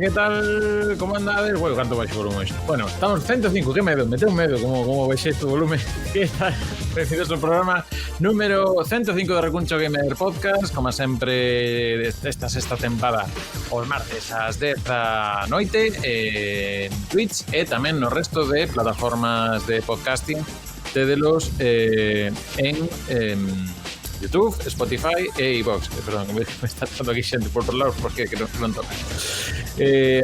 que tal? Como andades? Bueno, canto baixo volumen isto. Bueno, estamos 105, que medo, meteu un medo como baixei este volumen. Que tal? Benvidos ao programa número 105 de Recuncho Gamer Podcast. Como sempre, esta sexta tempada os martes ás 10 da noite en Twitch e tamén no resto de plataformas de podcasting tedelos en YouTube, Spotify e iVoox. Perdón, me está echando aquí xente por todos lados porque que non toca.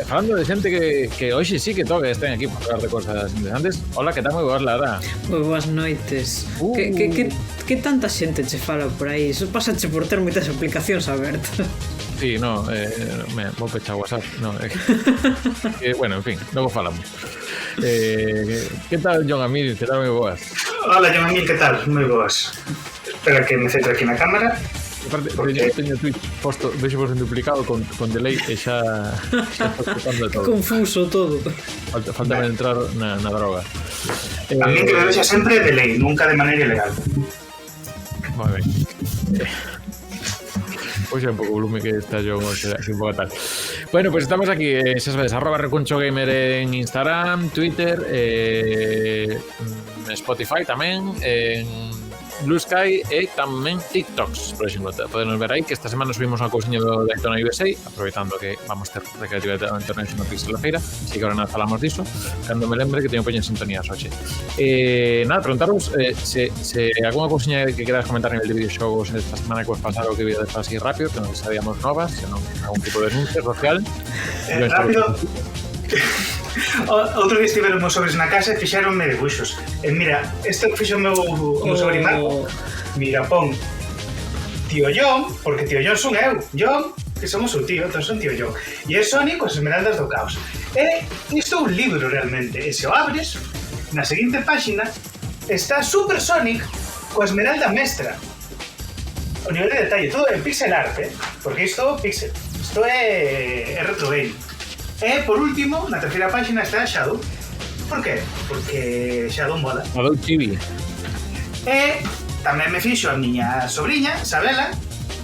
Falando de xente que hoxe sí que toca, estén aquí para falar de cosas interesantes. Hola, que tal? Moi boas, Lara. Moi boas noites. Que tanta xente che fala por aí? Iso pasache por ter moitas aplicacións abertas. Sí, no, vou pechar WhatsApp. No, bueno, en fin, logo falamos. Que tal, John Amil? Que tal? Moi boas. Hola, John Amil, que tal? Moi boas. Espera que me centre aquí na cámara. Aparte, porque... teño tweet posto, vexo vos en duplicado con delay e xa está todo. Confuso todo. Falta entrar na droga. A mí que me vexa sempre de lei, nunca de maneira ilegal. Moi ben. Pois é un pouco volumen que está yo así un pouco tal. Bueno, pues estamos aquí, xa sabes, @RecunchoGamer en Instagram, Twitter, Spotify tamén, en Blue Sky e tamén TikToks, por exemplo, podemos ver aí que esta semana subimos unha cousiña do Daytona USA, aproveitando que vamos ter Recreativa International Pixel la feira, así que agora nada falamos diso, cando me lembre que teño poñen sintonías hoxe. Nada, preguntaros se alguna cousiña que queráis comentar a nivel de videoxogos esta semana que vos pasaron que vídeos así rápido, que non sabíamos novas, senón algún tipo de denúncia social. Rápido. Outro día estiveron meus sobres na casa e fixeronme debuxos. E mira, isto que fixo o meu sobre Marco. Mira, pon Tío John, porque Tío John son eu. John, que somos o tío, entón son Tío John. E é Sonic coas esmeraldas do caos. E isto é un libro realmente. E se o abres, na seguinte páxina está Super Sonic coa esmeralda mestra. O nivel de detalle, todo en pixel art, porque isto pixel. Isto é retro game. E, por último, na terceira páxina está Shadow. Por qué? Porque Shadow mola. Shadow TV. E tamén me fixo a miña sobrinha, Sabela,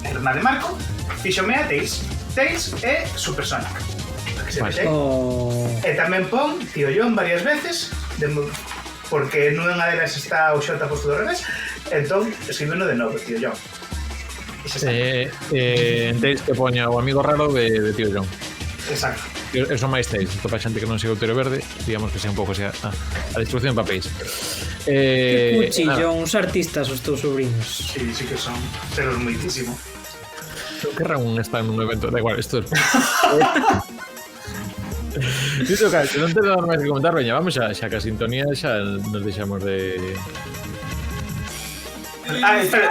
irmá de Marco, fíxome a Tails. Tails e Super Sonic. Que se vexe. E tamén pon Tío John varias veces, porque nunha delas está o Xota posto do revés, entón escribeno de novo, Tío John. En Tails que poña o amigo raro de Tío John. Exacto. Eso máis Tails, para xente que non siga o Tero Verde, digamos que sea un pouco a distribución de papéis. Que cuchillo, uns artistas os teus sobrinos. Sí, sí que son, pero moitísimo. Que Ramón está en un evento, da igual, esto é... Dito, Cal, se non te dado máis que comentar, veña, vamos xa que a sintonía xa nos deixamos de... Espera.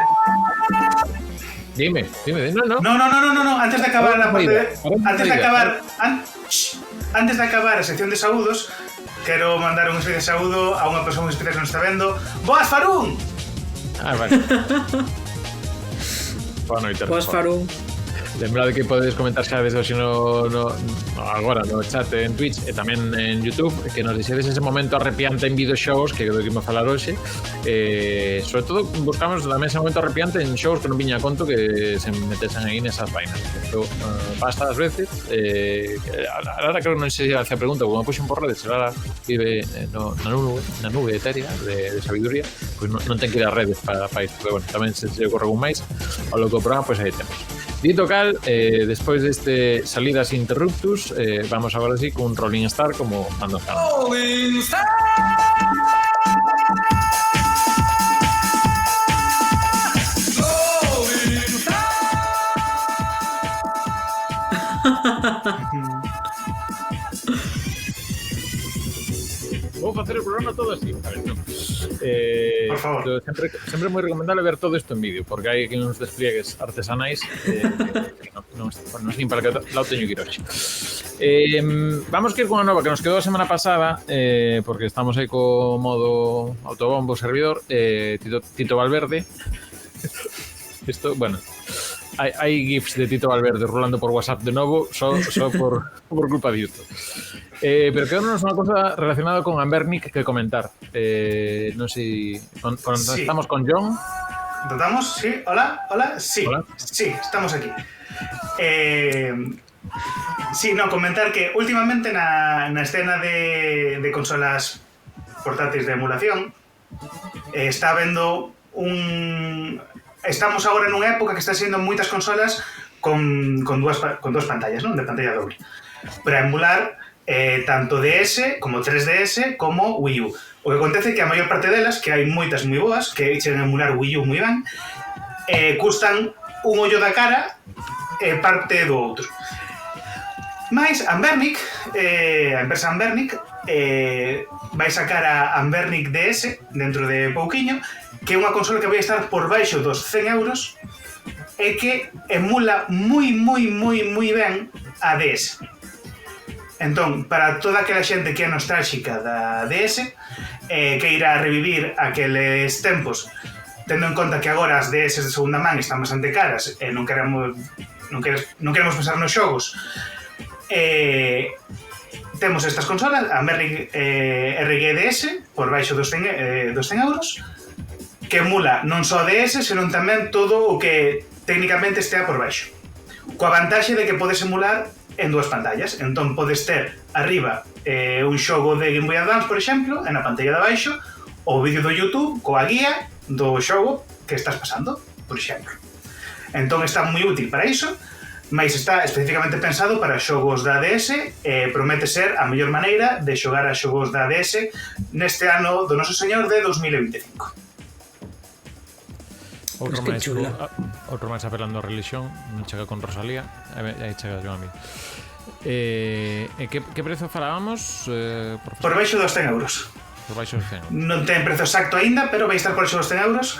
Dime, no. No, antes de acabar la parte de... Antes de acabar a sección de saúdos, quero mandar un especial saúdo a unha persoa muy especial que nos está vendo. Boas, Farún! Vale. Boa noite. Boas, Farún. Lembrade que podedes comentar xa desde hoxe agora no chat en Twitch e tamén en YouTube, que nos deixedes ese momento arrepiante en videoxogos que do que imos falar hoxe. Sobre todo buscamos tamén ese momento arrepiante en xogos que non viña a conto que se metesen aí nesas vainas. Isto basta das veces. Ahora creo que non sei se hace a pregunta, como puxen por redes, ahora vive na nube etérea de sabiduría, pois non ten que ir a redes para isto, pero bueno, tamén se ocorre un máis ao loco programa, pois aí temos. Dito, Cal, despois deste Salidas Interruptus, vamos agora sí con Rolling Star como mando Cal. Rolling Star! Rolling Star! Vou facer o programa todo así, a ver, non. Por favor. Sempre moi recomendable ver todo isto en vídeo, porque hai aquí uns despliegues artesanais que non sei para que la teño que ir hoxe. Vamos que ir con unha nova que nos quedou a semana pasada, porque estamos aí co modo autobombo servidor, Tito Valverde. Isto, bueno, hai gifs de Tito Valverde rolando por WhatsApp de novo, só por culpa disto. Pero quedamos unha cosa relacionada con Ambernic que comentar. Non sei, estamos con John. ¿Estamos? Sí, hola, sí. Hola. Sí, estamos aquí. Sí, no, comentar que últimamente na escena de consolas portátiles de emulación está habendo estamos agora nunha época que está sendo moitas consolas con dúas pantallas, non? De pantalla doble. Para emular tanto DS como 3DS como Wii U. O que acontece é que a maior parte delas, que hai moitas moi boas, que chegan a emular Wii U moi ben, custan un ollo da cara e parte do outro. Mais Anbernic, a empresa Anbernic, vai sacar a Anbernic DS dentro de pouquiño, que é unha consola que vai estar por baixo dos 100 euros e que emula moi ben a DS. Entón, para toda aquela xente que é nostálxica da DS, que irá revivir aqueles tempos, tendo en conta que agora as DS de segunda man están bastante caras e non queremos pensar nos xogos, temos estas consolas, a Anbernic RGDS, por baixo dos 100 euros, que emula non só DS, senón tamén todo o que técnicamente estea por baixo. Coa vantaxe de que podes emular en dúas pantallas. Entón podes ter arriba un xogo de Game Boy Advance, por exemplo, e na pantalla de abaixo o vídeo do YouTube coa guía do xogo que estás pasando, por exemplo. Entón está moi útil para iso, mas está especificamente pensado para xogos da DS e promete ser a mellor maneira de xogar a xogos da DS neste ano do Noso Señor de 2025. Outro máis apelando a religión, non chega con Rosalía, aí chega yo a mí. Que prezo falábamos? Por baixo dos 100 euros. Por baixo dos 100 euros. Non ten prezo exacto aínda, pero vai estar por baixo dos 100 euros,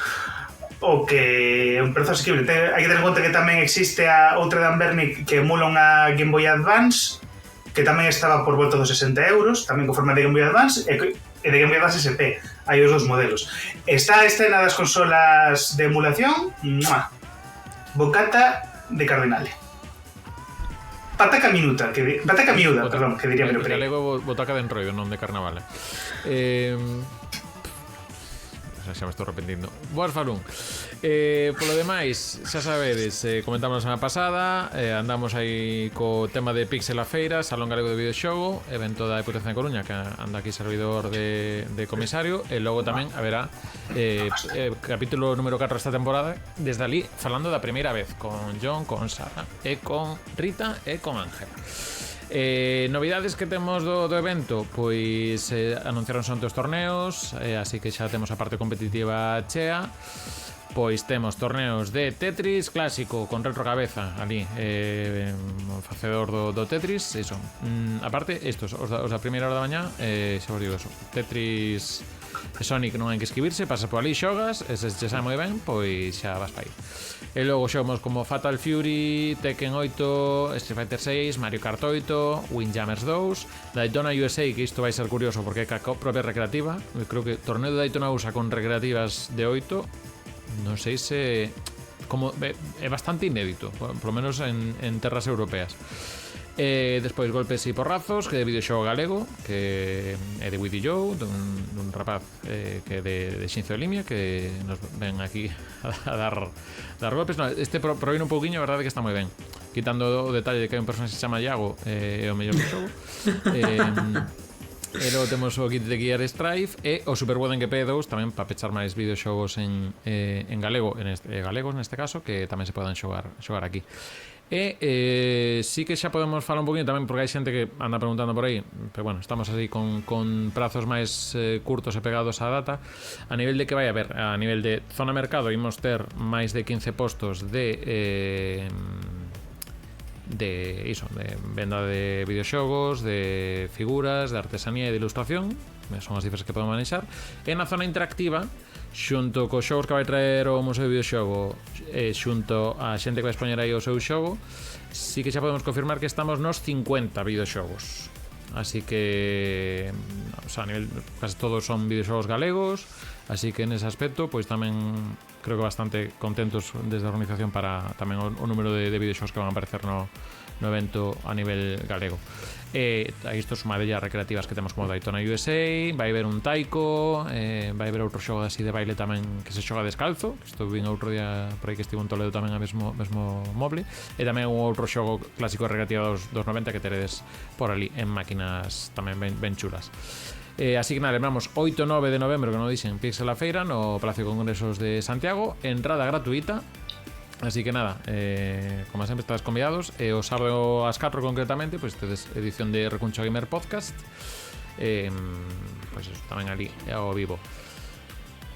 o que é un prezo asequible. Hai que ter en conta que tamén existe a outra de Anbernic que emula unha Game Boy Advance, que tamén estaba por volta dos 60 euros, tamén con forma de Game Boy Advance, e de Game Boy Advance SP. Hai os dos modelos. Está a escena das consolas de emulación, bocata de Cardinale. Pataca miúda, perdón, que diría Melo Pereira. Galego botaca de enroido, non de carnaval. Xa me estou arrepentindo. Boas Falún. Polo demais, xa sabedes, comentamos a semana pasada, andamos aí co tema de Pixel a Feira, Salón Galego de Videoxogo, evento da Deputación de Coruña, que anda aquí servidor de comisario, e logo tamén haberá capítulo número 4 desta temporada, desde ali falando da primeira vez, con John, con Sara, e con Rita e con Ángela. Novidades que temos do evento, pois anunciaron son os torneos, así que xa temos a parte competitiva chea. Pois temos torneos de Tetris clásico con Retro Cabeza ali, facedor do Tetris, iso. Aparte, estos, os da primeira hora da mañá, xa vos digo eso, Tetris e Sonic non hai que escribirse, pasa por ali, xogas, e se che sabe moi ben, pois xa vas pa aí. E logo xogamos como Fatal Fury, Tekken 8, Street Fighter 6, Mario Kart 8, Windjammers 2, Daytona USA, que isto vai ser curioso porque é ca propia recreativa. Eu creo que torneo de Daytona USA con recreativas de 8, non sei se como é bastante inédito, por lo menos en terras europeas. Despois Golpes e Porrazos, que é de videoxogo galego, que é de Widi Joe, dun rapaz que é de Xinzo de Limia, que nos ven aquí a dar golpes. No, este provino un pouquiño, a verdade que está moi ben, quitando o detalle de que hai un personaxe que se chama Iago, é o mellor do xogo. E logo temos o kit de Gear Strife e o Super Wooden GP2 tamén para pechar máis videoxogos en galego, galegos neste caso, que tamén se poden xogar aquí. E sí que xa podemos falar un poquinho tamén, porque hai xente que anda preguntando por aí, pero bueno, estamos así con prazos máis curtos e pegados á data. A nivel de que vai haber, a nivel de zona mercado, imos ter máis de 15 postos de venda de videoxogos, de figuras, de artesanía e de ilustración, son as cifras que podemos manexar. E na zona interactiva, xunto cos xogos que vai traer o Museo de Videoxogo e xunto a xente que vai expoñer aí o seu xogo, sí que xa podemos confirmar que estamos nos 50 videoxogos. Así que, o sea, a nivel, casi todos son videoxogos galegos, así que nese aspecto, pois tamén creo que bastante contentos desde a organización para tamén o número de videoxogos que van a aparecer no evento a nivel galego. A isto sumadellas recreativas que temos como Daytona USA, vai haber un taiko, vai haber outro xogo así de baile tamén que se xoga descalzo, que estou vin outro día por aí que estivo en Toledo tamén a mesmo moble, e tamén un outro xogo clásico recreativo dos 90 que teredes por ali en máquinas tamén ben chulas. Así que nada, lembramos 8 e 9 de novembro, que non dixen, Pixel a Feira no Palacio de Congresos de Santiago, entrada gratuita. Así que nada, como sempre estás convidados. O sábado ás 4 concretamente, pois tedes edición de Recuncho Gamer Podcast, pois eso, tamén ali ao vivo.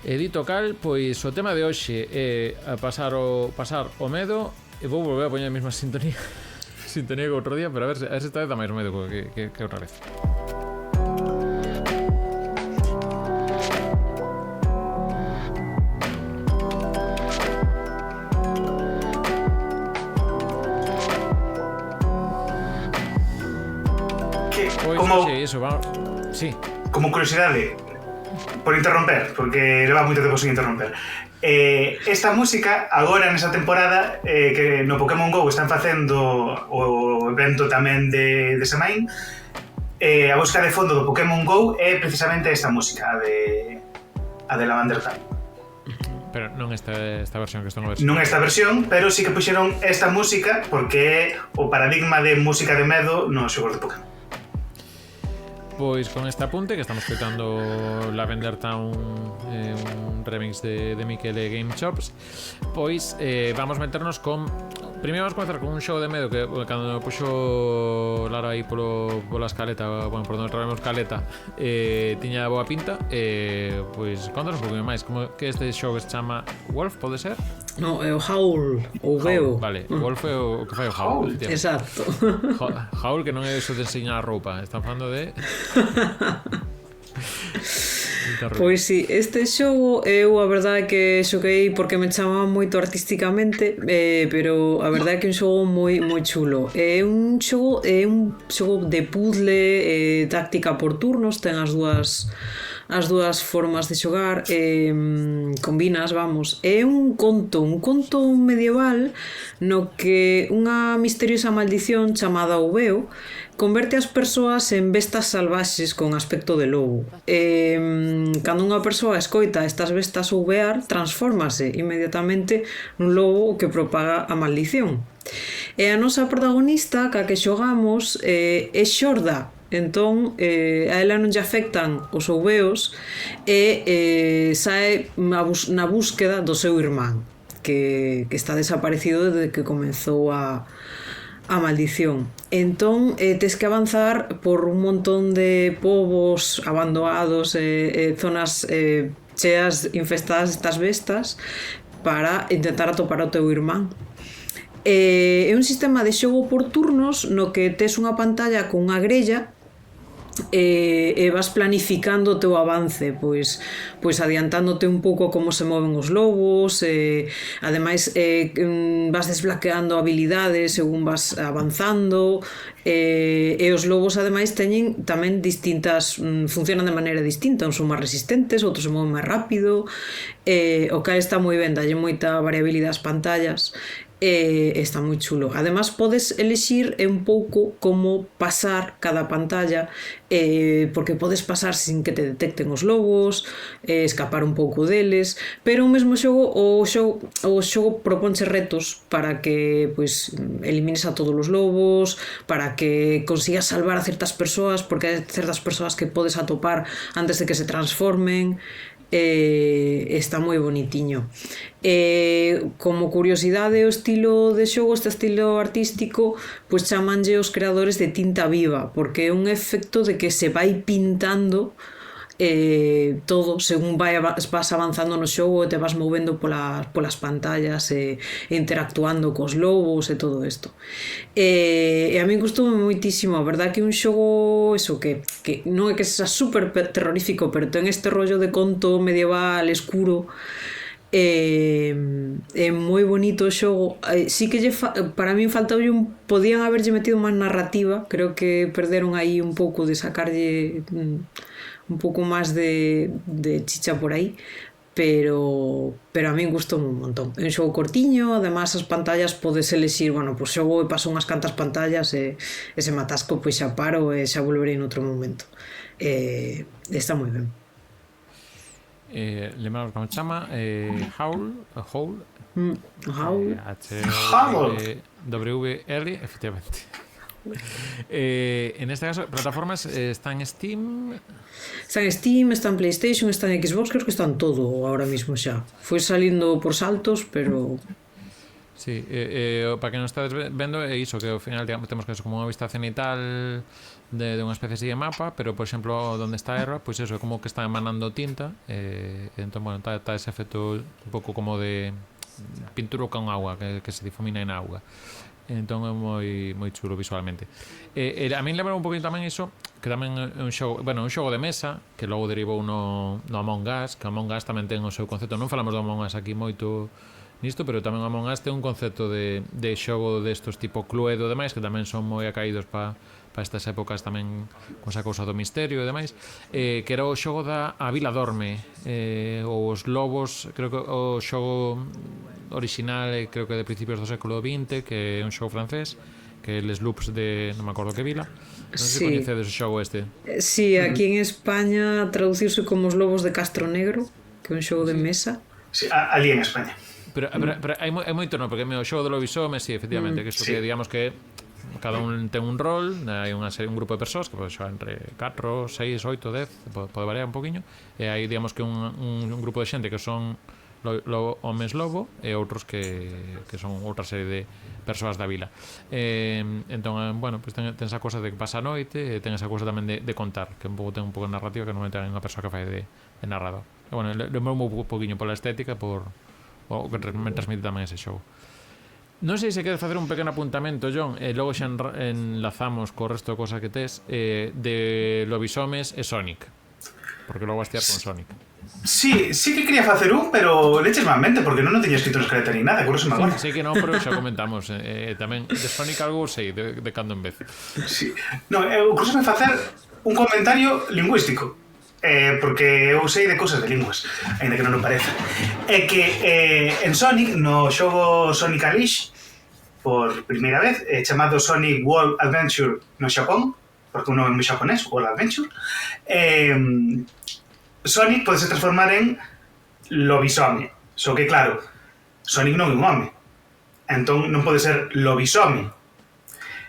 Dito cal, pois o tema de hoxe é a pasar o medo. E vou volver a poñer a mesma sintonía que outro día, pero a ver se esta vez dá máis medo que outra vez. Como, eso, sí. Como curiosidade, por interromper, porque leva moito tempo sin interromper, esta música agora nesa temporada que no Pokémon GO están facendo o evento tamén de Semain, a música de fondo do Pokémon GO é precisamente esta música, a de Lavender Town. Pero non esta versión que estou no versión. Non esta versión, pero sí que puxeron esta música porque é o paradigma de música de medo nos xogos de Pokémon. Pois con este apunte que estamos escoitando Lavender Town, un remix de Miquel Game Chops, pois vamos meternos con... Primeiro vamos comenzar con un xogo de medo que cando puxo Lara aí pola escaleta, bueno, por onde traemos escaleta, tiña boa pinta. Pois contanos un pouquinho máis, como que este xogo se chama Wolf, pode ser? No, é o Howl, o Veo. Vale, o Wolf é o que fai o Howl. Exacto. Howl, que non é iso de enseñar a roupa, están falando de... Pois si, este xogo eu a verdade é que xoguei porque me chamaba moito artísticamente, pero a verdade é que é un xogo moi chulo. É un xogo de puzzle, táctica por turnos, ten as dúas formas de xogar, combinas, vamos. É un conto medieval no que unha misteriosa maldición chamada o Veo converte as persoas en bestas salvaxes con aspecto de lobo. Cando unha persoa escoita estas bestas ouvear, transfórmase inmediatamente nun lobo que propaga a maldición. E a nosa protagonista, ca que xogamos, é xorda. Entón, a ela non lle afectan os ouveos e sae na búsqueda do seu irmán, que está desaparecido desde que comezou a maldición. Entón, tes que avanzar por un montón de povos abandonados, zonas cheas, infestadas destas bestas, para intentar atopar o teu irmán. É un sistema de xogo por turnos no que tes unha pantalla con unha grella e vas planificando o teu avance, pois adiantándote un pouco como se moven os lobos, ademais vas desbloqueando habilidades según vas avanzando, e os lobos ademais teñen tamén distintas, funcionan de maneira distinta, uns son máis resistentes, outros se moven máis rápido, o cal está moi ben, dalle moita variabilidade ás pantallas. Está moi chulo. Ademais podes elixir un pouco como pasar cada pantalla, porque podes pasar sin que te detecten os lobos, escapar un pouco deles, pero o mesmo xogo o xogo proponche retos para que pois elimines a todos os lobos, para que consigas salvar a certas persoas, porque hai certas persoas que podes atopar antes de que se transformen. Está moi bonitiño. Como curiosidade, o estilo de xogo, este estilo artístico, pois chamanlle os creadores de tinta viva, porque é un efecto de que se vai pintando todo según vas avanzando no xogo e te vas movendo polas pantallas e interactuando cos lobos e todo isto. E a mí gustoume moitísimo, a verdad que un xogo eso que non é que sexa super terrorífico, pero ten este rollo de conto medieval escuro. É moi bonito o xogo. Sí que para min faltaba podían haberlle metido máis narrativa, creo que perderon aí un pouco de sacarlle un pouco máis de chicha por aí, pero a min gustou un montón. É un xogo cortiño, además as pantallas podes elexir, bueno, pois xogo e paso unhas cantas pantallas e se matasco pois xa paro e xa volverei en outro momento. Está moi ben. Lembramos como chama Howl WR, efectivamente. En este caso, plataformas está en Steam. Está en Steam, está en PlayStation, está en Xbox, creo que está en todo ahora mismo xa. Foi salindo por saltos, pero... Sí, para que non estades vendo é iso, que ao final digamos, temos que eso como unha vista cenital de unha especie de mapa, pero por exemplo onde está Erra, pois eso, é como que está emanando tinta, entón, bueno, está ese efecto un pouco como de pintura con agua, que se difumina en auga. Entón é moi chulo visualmente. A min lembra un poquinho tamén iso, que tamén é un xogo, bueno, un xogo de mesa que logo derivou no Among Us, que Among Us tamén ten o seu concepto. Non falamos do Among Us aquí moito nisto, pero tamén Among Us ten un concepto de xogo destos tipo Cluedo e demais, que tamén son moi acaídos para estas épocas tamén con esa cousa do misterio e demais, que era o xogo da A Vila Dorme, ou os Lobos, creo que o xogo original, creo que de principios do século XX, que é un xogo francés, que é Les Loops de non me acordo que vila. Non sei se coñecedes o xogo este. Sí, aquí en España traduciuse como Os Lobos de Castro Negro, que é un xogo de mesa. Sí, ali en España. Pero hai moito non, porque o xogo do Lobisome, sí, efectivamente, que isto que digamos que cada un ten un rol, hai un grupo de persoas que pode xogar entre 4, 6, 8, 10, pode variar un poquinho, e hai digamos que un grupo de xente que son homes lobo e outros que son outra serie de persoas da vila. Entón, bueno, pues ten esa cosa de que pasa a noite, e ten esa cosa tamén de contar, que ten un pouco de narrativa que normalmente hai unha persoa que fai de narrador. E bueno, lembro un poquinho pola estética, por o que me transmite tamén ese xogo. Non sei se queres facer un pequeno apuntamento, John, e logo xa enlazamos co resto de cosas que tes, de Lobisomes e Sonic, porque logo vas tirar con Sonic. Sí que quería facer un, pero leches malmente, porque non o teña escrito na escaleta ni nada, curioso agora. Sí que non, pero xa comentamos. Tamén de Sonic algo sei, de cando en vez. Sí. No, curioso me facer un comentario lingüístico, porque eu sei de cousas de linguas, ainda que non o parece. É que en Sonic, no xogo Sonic Unleashed, por primeira vez, chamado Sonic World Adventure no Xapón, porque un nome moi xaponés, World Adventure, Sonic podese transformar en lobisome. Só que, claro, Sonic non é un home. Entón non pode ser lobisome,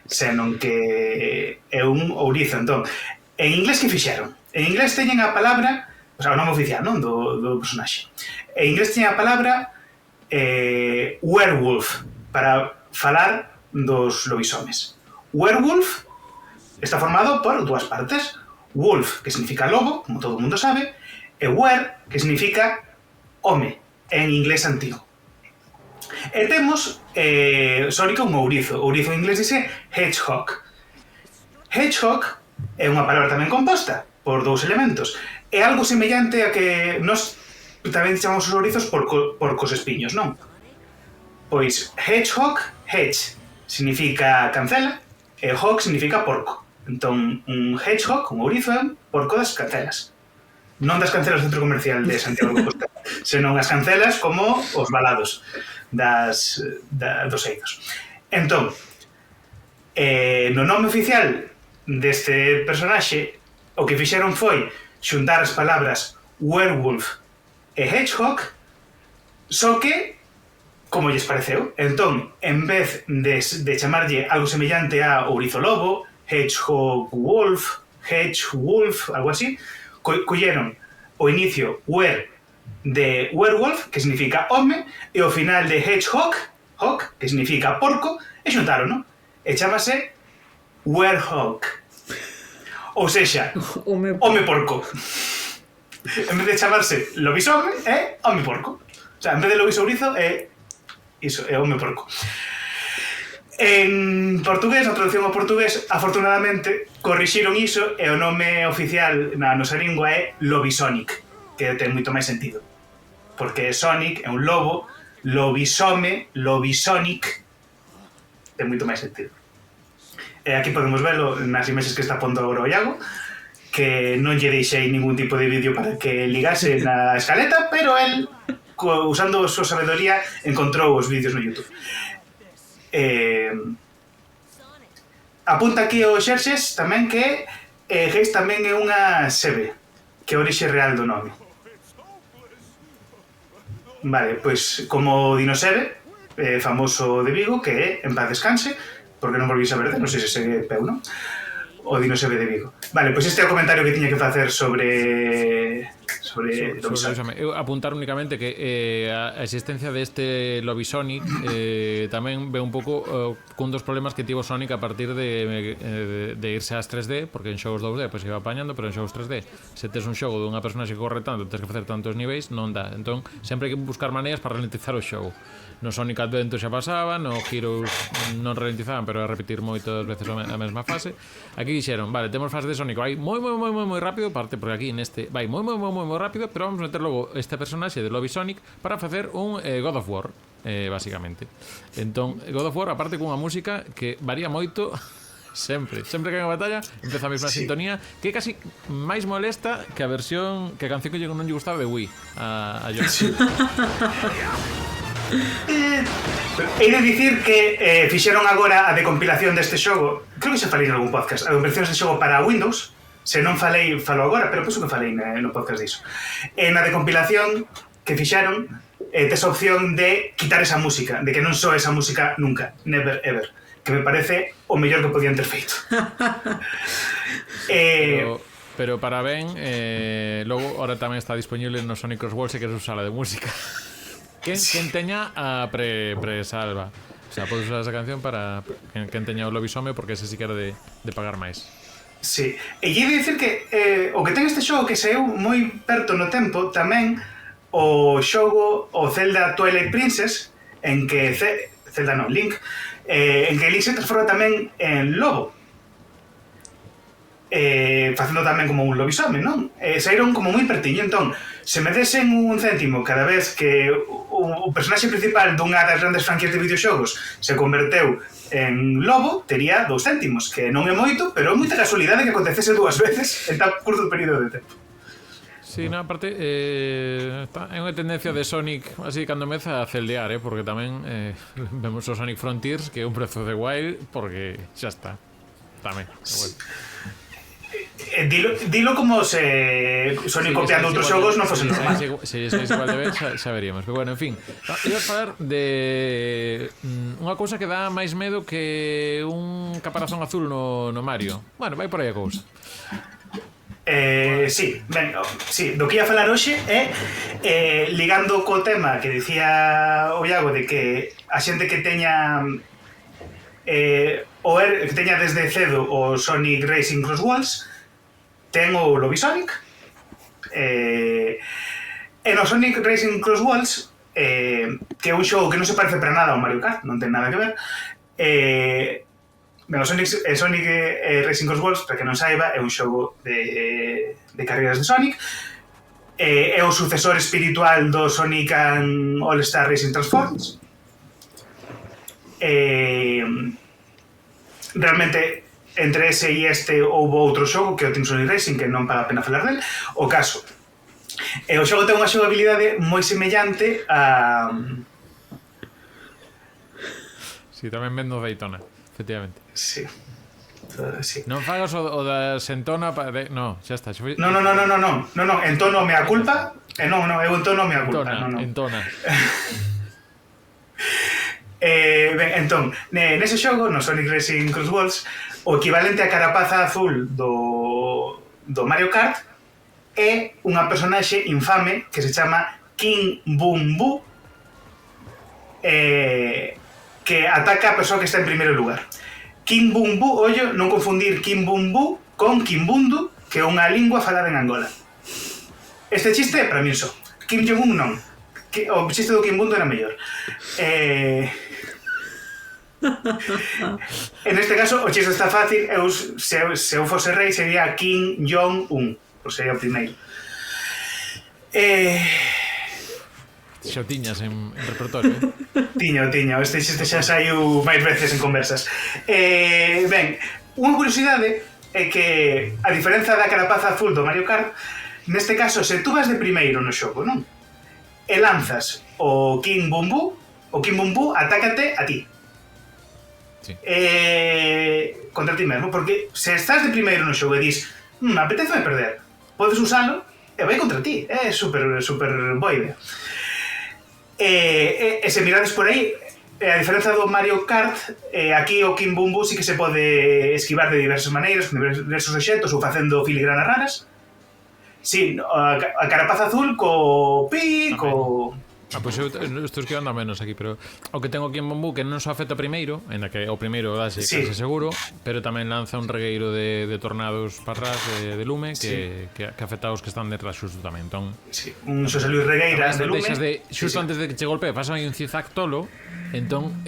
senón que é un ourizo. Entón, en inglés que fixeron? En inglés teñen a palabra, o sea, o nome oficial, non? Do personaxe. En inglés teñen a palabra werewolf, para falar dos lobisomes. Werewolf está formado por dúas partes. Wolf, que significa lobo, como todo o mundo sabe, e wer, que significa home, en inglés antigo. E temos Sonic un ourizo. Ourizo en inglés dice hedgehog. Hedgehog é unha palabra tamén composta por dous elementos. É algo semellante a que nós tamén chamamos os ourizos por cos espiños, non? Pois hedgehog, hedge significa cancela e hog significa porco. Entón, un hedgehog, un ourizo, é un porco das cancelas. Non das cancelas do centro comercial de Santiago de Compostela, senón as cancelas como os balados dos eidos. Entón, no nome oficial deste personaxe, o que fixeron foi xuntar as palabras werewolf e hedgehog, só que como lles pareceu. Entón, en vez de chamarlle algo semellante a ourizo lobo, hedgehog wolf, hedge wolf, algo así, colleron o inicio wer de werewolf, que significa home, e o final de hedgehog, hog, que significa porco, e xuntaron, non? E chamase werehog. Ou sexa, home porco. En vez de chamarse lobisome, é home porco. O sea, en vez de lobisourizo, é iso, é home porco. En portugués, na traducción ao portugués, afortunadamente, corrixiron iso e o nome oficial na nosa lingua é Lobisonic, que ten moito máis sentido. Porque Sonic é un lobo, lobisome, lobisonic, ten moito máis sentido. E aquí podemos verlo nas imaxes que está pondo agora o Iago, que non lle deixei ningún tipo de vídeo para que ligase na escaleta, pero el, usando a súa sabedoría, encontrou os vídeos no YouTube. Apunta aquí o Xerxes tamén que Geis tamén é unha sebe, que é a orixe real do nome. Vale, pois como Dinosebe, famoso de Vigo, que é En paz descanse, porque non volví a saber, non sei se segue peu, non? O Dinosebe de Vigo. Vale, pois este é o comentario que tiña que facer sobre Lobisonic. Eu apuntar únicamente que a existencia deste Lobisonic tamén ve un pouco cun dos problemas que tivo Sonic a partir de irse ás 3D, porque en xogos 2D pois iba apañando, pero en xogos 3D se tes un xogo dunha personaxe que corre tanto, tens que facer tantos niveis, non dá. Entón, sempre hai que buscar maneiras para ralentizar o xogo. No Sonic Adventure xa pasaba, no Heroes non ralentizaban, pero a repetir moitas veces a mesma fase. Aquí dixeron, vale, temos fase de Sonic, vai moi rápido, parte porque aquí neste vai moi rápido, pero vamos meter logo este personaxe de Lobisonic para facer un God of War, basicamente. Entón, God of War, aparte cunha música que varía moito sempre que hai unha batalla, empeza a mesma sintonía que casi máis molesta que a versión, que a canción que non lle gustaba de Wii a Yoshi. Hei de dicir que fixeron agora a decompilación deste xogo. Creo que xa falei en algún podcast. A decompilación deste xogo para Windows. Se non falei, falo agora, pero penso que falei no podcast disso. Na decompilación que fixeron tes a opción de quitar esa música, de que non soe esa música nunca, never ever, que me parece o mellor que podían ter feito. Pero para ben, logo ahora tamén está disponible no Sonic Cross Worlds, que é a sala de música. Quen teña a pre-salva. O sea, podes usar esa canción para quen teña o Lobisome, porque ese sí que era de pagar máis. Sí, e lle dicir que o que ten este xogo que saíu moi perto no tempo, tamén o xogo, o Zelda Twilight Princess, en que Zelda non, Link, en que Link se transforma tamén en lobo, facendo tamén como un lobisome, non? Saíron como moi pertiño. Entón, se me desen un céntimo cada vez que o personaxe principal dunha das grandes franquías de videoxogos se converteu en lobo, tería 2 céntimos, que non é moito, pero é moita casualidade que acontecese 2 veces en tan curto período de tempo. Sí, na parte é unha tendencia de Sonic así cando meza a celdear, porque tamén vemos o Sonic Frontiers, que é un prezo de Wild, porque xa está tamén, bueno. Dilo como se Sonic copiando outros xogos non fose normal. Se é igual de ben, xa veríamos. Pero bueno, en fin, ibas falar de unha cousa que dá máis medo que un caparazón azul no Mario. Bueno, vai por aí a cousa. Sí, ben, sí, do que ia falar hoxe é ligando co tema que dicía o Iago de que a xente que teña que teña desde cedo o Sonic Racing Cross Worlds ten o Lobisonic, e no Sonic Racing Cross Worlds, que é un xogo que non se parece para nada ao Mario Kart, non ten nada que ver. O Sonic Racing Cross Worlds, para que non saiba, é un xogo de carreras de Sonic, é o sucesor espiritual do Sonic and All-Star Racing Transforms. Realmente entre ese e este houve outro xogo que é o Team Sonic Racing, que non vale a pena falar del. O caso, o xogo ten unha xogabilidade moi semellante a... Si, tamén vendo Daytona, efectivamente. Sí. Non fagas o da Sentona no, xa está. No, en tono mea culpa. Non, eu en tono mea culpa. En tona. Ben, entón, nese xogo, no Sonic Racing Cross Worlds, o equivalente a carapaza azul do Mario Kart é unha personaxe infame que se chama King Boom Boo, que ataca a persoa que está en primeiro lugar. King Boom Boo, ollo, non confundir King Boom Boo con Kimbundu, que é unha lingua falada en Angola. Este chiste é para min só. Kim Jong-un non. O chiste do Kimbundu era mellor. En este caso, o chiste está fácil. Se eu fose rei, sería Kim Jong-un, por sería o primeiro. Xa o tiñas en repertorio, Tiño. Este xiste xa saiu máis veces en conversas. Ben, unha curiosidade é que, a diferenza da carapaza azul do Mario Kart, neste caso, se tú vas de primeiro no xogo, non? E lanzas o King Boom Boo, o King Boom Boo atácate a ti. Sí. Contra ti mesmo, porque se estás de primeiro no xogo e dis apetece perder, podes usalo e vai contra ti, é super boa idea. E se mirades por aí, a diferenza do Mario Kart, aquí o King Boom Boo sí que se pode esquivar de diversas maneiras, con diversos obxectos ou facendo filigranas raras. Sí, a carapaza azul co pi, co... Pois eu estou esquivando a menos aquí, pero o que tengo aquí en Bombú que non só afecta o primeiro, ainda que o primeiro dase case seguro, pero tamén lanza un regueiro de tornados para atrás de lume que afecta aos que están detrás xusto tamén. Entón, un Xosé Luis Regueiras de lume. Xusto antes de que che golpee, pasa aí un zigzag tolo, entón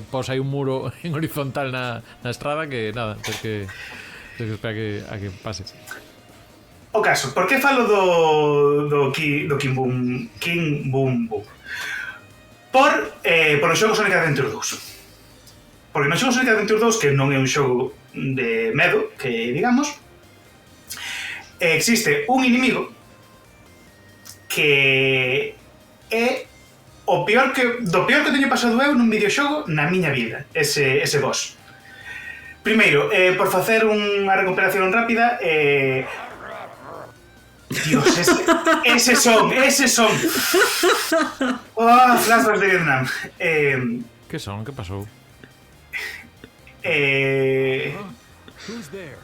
pos aí un muro en horizontal na estrada que nada, tens que esperar a que pase. O caso, por que falo do King Boom Boo? Por o xogo Sonic Adventure 2. Porque no xogo Sonic Adventure 2, que non é un xogo de medo, que digamos, existe un inimigo que é do peor que teño pasado eu nun videoxogo na miña vida, ese boss. Primeiro, por facer unha recuperación rápida, Dios, ese son. Flashbacks de Vietnam. Que son? Que pasou? Who's there?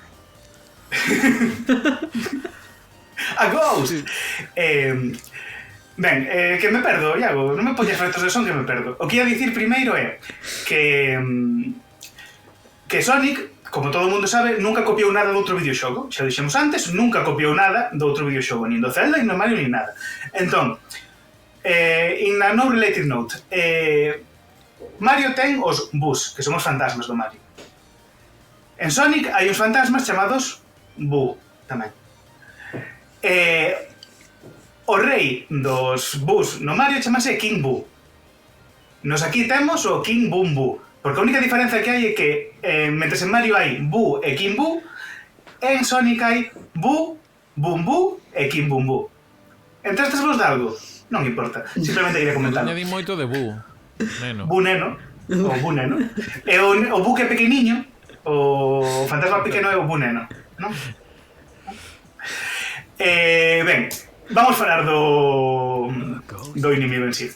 A ghost! Ben, que me perdo, Iago. Non me poñes efectos de son que me perdo. O que ia dicir primeiro é que Sonic, como todo o mundo sabe, nunca copiou nada do outro videoxogo. Xa dixemos antes, nunca copiou nada do outro videoxogo, nin do Zelda, nin do Mario, nin nada. Entón, in a no related note, Mario ten os Boos, que son os fantasmas do Mario. En Sonic hai uns fantasmas chamados Boo, tamén. O rei dos Boos no Mario chamase King Boo. Nos aquí temos o King Boom Boo. Porque a única diferencia que hai é que mentres en Mario hai Boo e King Boo, en Sonic hai Boo, Boom Boo e King Boom Boo. Entrastes vos de algo? Non importa, simplemente quería comentar. Non di moito de Boo, neno. Boo neno, o Boo neno. E o Boo que é pequeniño, o fantasma pequeno é o Boo neno, non? Ben, vamos falar do inimigo en sí.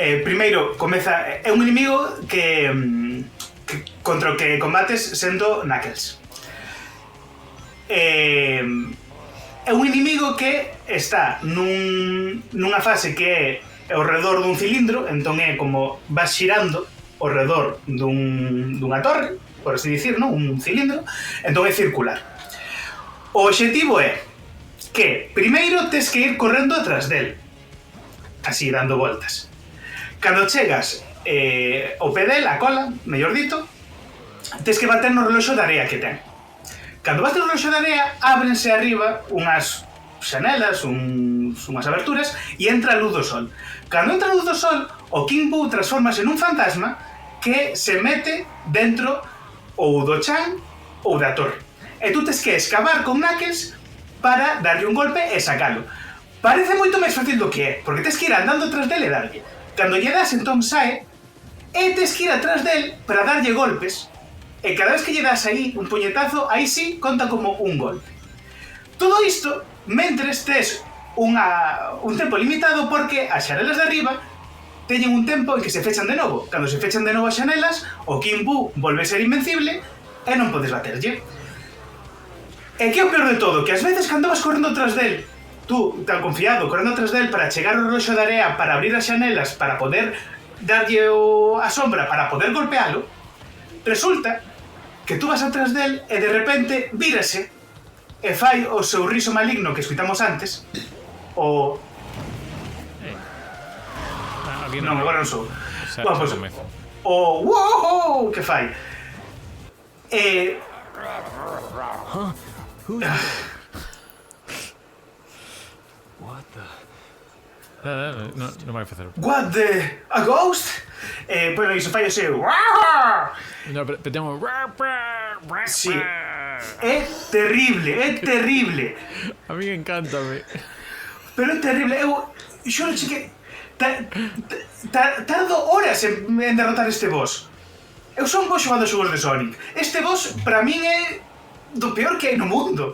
Primeiro, comeza... É un inimigo que contra o que combates sendo Knuckles. É un inimigo que está nunha fase que é ao redor dun cilindro, entón é como vas xirando ao redor dunha torre, por así dicir, non? Un cilindro, entón é circular. O obxectivo é que primeiro tes que ir correndo atrás del, así dando voltas. Cando chegas ao pé del, a cola, mellor dito, tes que bater no reloxo de area que ten. Cando bates no reloxo de area, ábrense arriba unhas xanelas, unhas aberturas, e entra a luz do sol. Cando entra a luz do sol, o King Boo transformase nun fantasma que se mete dentro ou do chan ou da torre. E tú tes que escavar con Knuckles para darlle un golpe e sacalo. Parece moito máis fácil do que é, porque tes que ir andando tras del e darlle. Cando lle das, entón sae, e tes que ir atrás del para darlle golpes, e cada vez que lle das aí un puñetazo, aí sí conta como un golpe. Todo isto, mentres tes un tempo limitado, porque as xanelas de arriba teñen un tempo en que se fechan de novo. Cando se fechan de novo as xanelas, o King Boo volve a ser invencible e non podes baterlle. E que é o peor de todo? Que ás veces cando vas correndo atrás del, tú, tan confiado, correndo atrás del para chegar ao reloxo de area, para abrir as xanelas, para poder darlle a sombra, para poder golpealo, resulta que tú vas atrás del e de repente vírase e fai o seu riso maligno que escuitamos antes, o... Non, agora non sou. Bueno, pues, o wow que fai. What the... Non vai facer. What the... A ghost? Bueno, iso fai o seu... No, pero ten un... Sí. É terrible. A mí encántame. Pero é terrible. Eu xuro que tardo horas en derrotar este boss. Eu son bo xogando xogos de Sonic. Este boss, para min, é do peor que hai no mundo.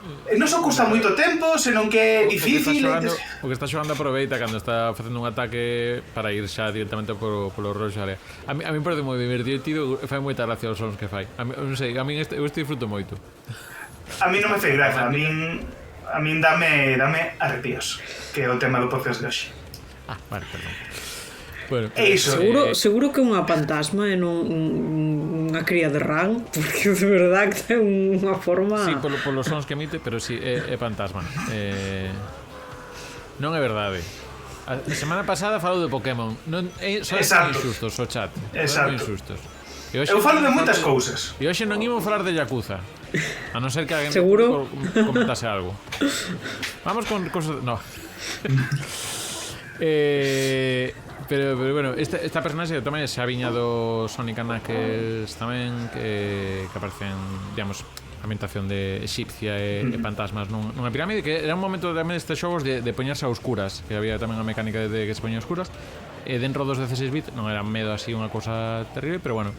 Non só custa moito tempo, senón que é difícil. O que está xogando aproveita cando está facendo un ataque para ir xa directamente polo roxo área. A mí parece moi divertido, fai moita gracia os sons que fai. Non sei, a mí eu disfruto moito. A mí non me fai gracia, a min dame arrepios, que é o tema do podcast de hoxe. Vale, perdón. Bueno, seguro que é unha fantasma e non unha cría de Ran, porque de verdad que ten unha forma... Sí, polos sons que emite, pero sí, é fantasma. Non é verdade. A semana pasada falou de Pokémon. Son insustos o chat. Exacto. Insustos. Eu falo de moitas cousas. E hoxe non imos falar de Yakuza. A non ser que alguén seguro comentase algo. Vamos con cosas... No. Pero bueno, esta personaxe tamén xa viña do Sonic & Knuckles tamén que aparecen, digamos, ambientación de egipcia e fantasmas nunha pirámide, que era un momento tamén destes xogos de poñerse a oscuras, que había tamén a mecánica de que se poñía a oscuras, e dentro dos 16 bits non era medo así unha cosa terrible, pero bueno,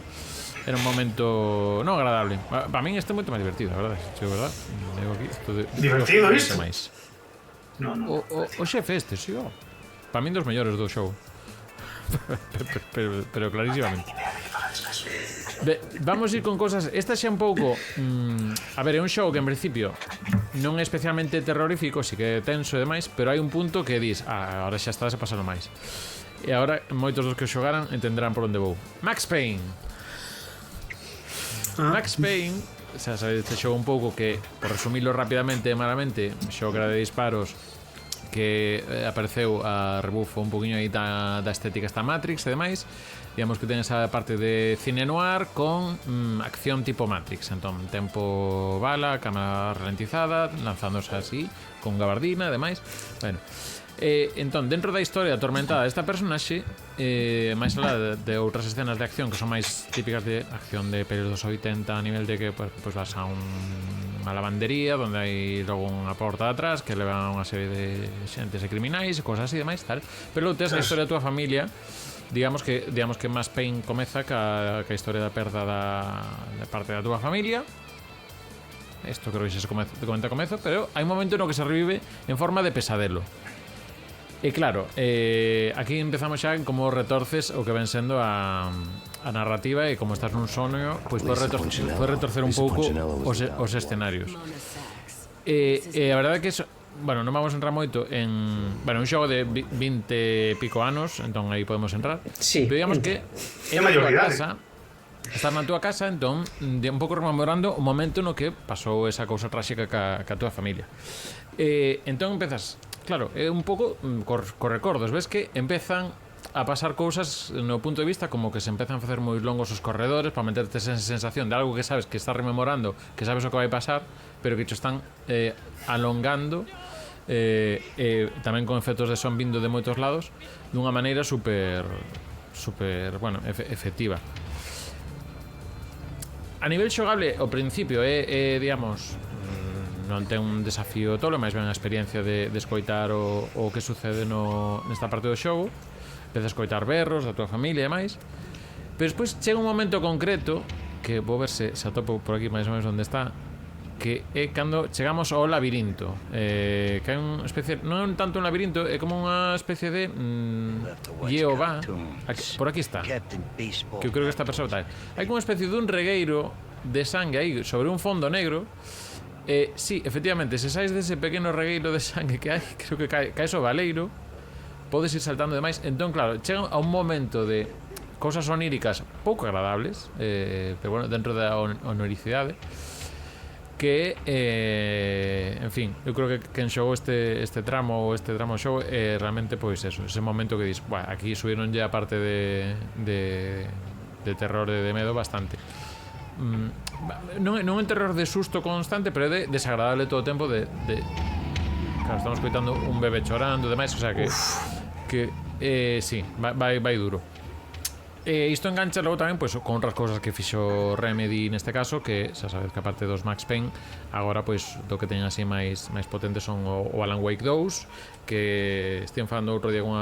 era un momento non agradable. Para min este é moito máis divertido, a verdade, é verdade. Divertido isto? No. O xefe este, sí, para min dos mellores do xogo. pero clarísimamente. Vamos ir con cosas. Esta xa un pouco a ver, é un xogo que en principio non é especialmente terrorífico, sí que é tenso e demais, pero hai un punto que dis ahora xa estás a pasar máis. E agora moitos dos que o xogaran entenderán por onde vou. Max Payne. Max Payne, xa sabes, este xogo un pouco que, por resumilo rapidamente e malamente, xogo que era de disparos, que apareceu a rebufo un poquinho aí da estética esta Matrix e demais. Digamos que ten esa parte de cine noir con acción tipo Matrix. Entón, tempo bala, cámara ralentizada, lanzándose así, con gabardina e demais. Bueno, entón, dentro da historia atormentada desta personaxe, máis alá de outras escenas de acción que son máis típicas de acción de pelis dos 80, a nivel de que pues vas a unha lavandería onde hai logo unha porta atrás que leva unha serie de xentes e criminais e cosas así e demais, tal. Pero tes a historia da tua familia. Digamos que Max Payne comeza ca historia da perda da parte da tua familia. Isto creo que xa se comenta ao comezo, pero hai un momento no que se revive en forma de pesadelo. E claro, aquí empezamos xa en como retorces o que ven sendo a narrativa, e como estás nun sono, pois podes retorcer un pouco os escenarios. E a verdade é que bueno, non vamos a entrar moito en... Bueno, un xogo de 20 e pico anos, entón aí podemos entrar. Sí. Pero digamos que é na tua casa, estás na tua casa, entón un pouco rememorando o momento no que pasou esa cousa tráxica ca tua familia. Entón empezas, claro, é un pouco cos recordos, ves que empezan a pasar cousas no punto de vista como que se empezan a facer moi longos os corredores para meterte esa sensación de algo que sabes que estás rememorando, que sabes o que vai pasar, pero que te están alongando, tamén con efectos de son vindo de moitos lados dunha maneira super bueno, efectiva. A nivel xogable, ao principio digamos, non ten un desafío tolo, máis ben a experiencia de escoitar o que sucede nesta parte do xogo. Empezas a escoitar berros da tua familia e máis, pero despois chega un momento concreto que vou ver se atopo por aquí máis ou menos onde está, que é cando chegamos ao labirinto, que é unha especie, non tanto un labirinto, é como unha especie de Jehová, por aquí está, que eu creo que esta persoa tal. Hai como unha especie dun regueiro de sangue aí sobre un fondo negro. Sí, efectivamente, se sais dese pequeno regueiro de sangue que hai, creo que caes ao baleiro, podes ir saltando demais. Entón, claro, chega a un momento de cousas oníricas pouco agradables, pero bueno, dentro da oniricidade, que en fin, eu creo que quen xogou este tramo do xogo realmente, pois eso, ese momento que dis, bueno, aquí subironlle a parte de terror e de medo bastante. Non é un terror de susto constante, pero é desagradable todo o tempo de claro, estamos coitando un bebé chorando e demais, o sea que sí, vai duro. Isto engancha logo tamén pois, con outras cousas que fixo Remedy neste caso, que xa sabes que aparte dos Max Payne, agora pois do que teñen así máis potentes son o Alan Wake 2, que estían falando outro día con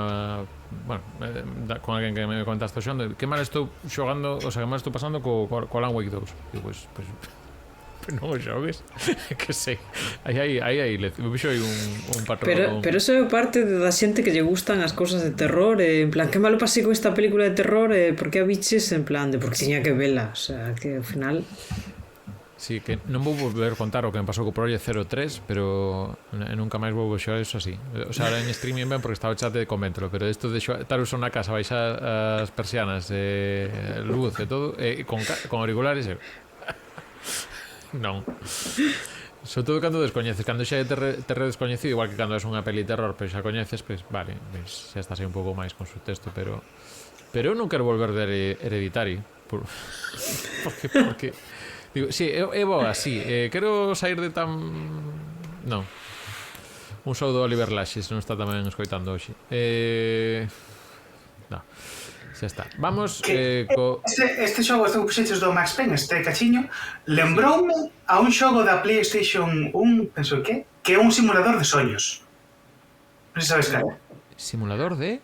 alguén que me comentaste xogando, que mal estou xogando, o sea, que mal estou pasando co Alan Wake 2. E pois non o xogues. Que sei. Aí vixo aí un patrón. Pero eso é parte da xente que lle gustan as cousas de terror, en plan, que malo pasei con esta película de terror, porque a biches en plan de porque tiña que vela, o sea, que ao final Sí, que non vou volver a contar o que me pasou co Project 03, pero nunca máis vou xogar eso así. O sea, ahora en streaming ben porque estaba o chat de coméntalo, pero isto de estar usando na casa, baixar as persianas, luz e todo, con auriculares, non. Sobre todo cando descoñeces. Cando xa é terreo descoñecido, igual que cando é unha peli de terror, pero xa coñeces, pues vale, pues, xa estás aí un pouco máis con su texto, pero eu non quero volver de Hereditary porque digo, sí, é boa, sí, quero sair de tan... non. Un saúdo Oliver Laxes, non está tamén escoitando hoxe. Non. Xa está. Vamos este xogo que puxeches do Max Payne, este cachiño, lembroume a un xogo da PlayStation 1, penso que é un simulador de soños. Non sei sabes cal. Simulador de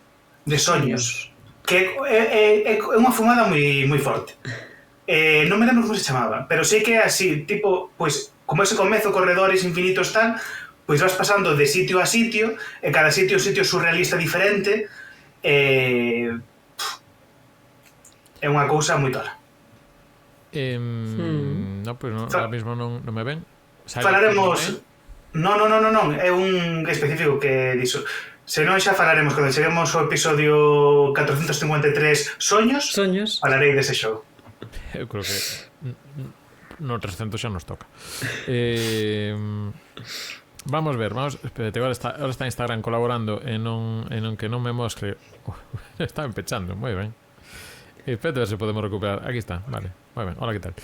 soños. Que é unha fumada moi forte. Non me lembro como se chamaba, pero sei que é así, tipo, pois, como ese comezo, corredores infinitos tal, pois vas pasando de sitio a sitio, e cada sitio é un sitio surrealista diferente, é unha cousa moi tola. No, pues no, ahora mismo non me ven. Falaremos... Non, é un específico que diso. Se non xa falaremos cando cheguemos ao episodio 453 Soños. Falarei dese xogo. Eu creo que no 300 xa nos toca. Vamos ver, espérate, ahora está Instagram colaborando en un que non me mostre. Está empechando, moi ben. Espérate a ver se podemos recuperar. Aquí está, vale, moi ben, hola, que tal?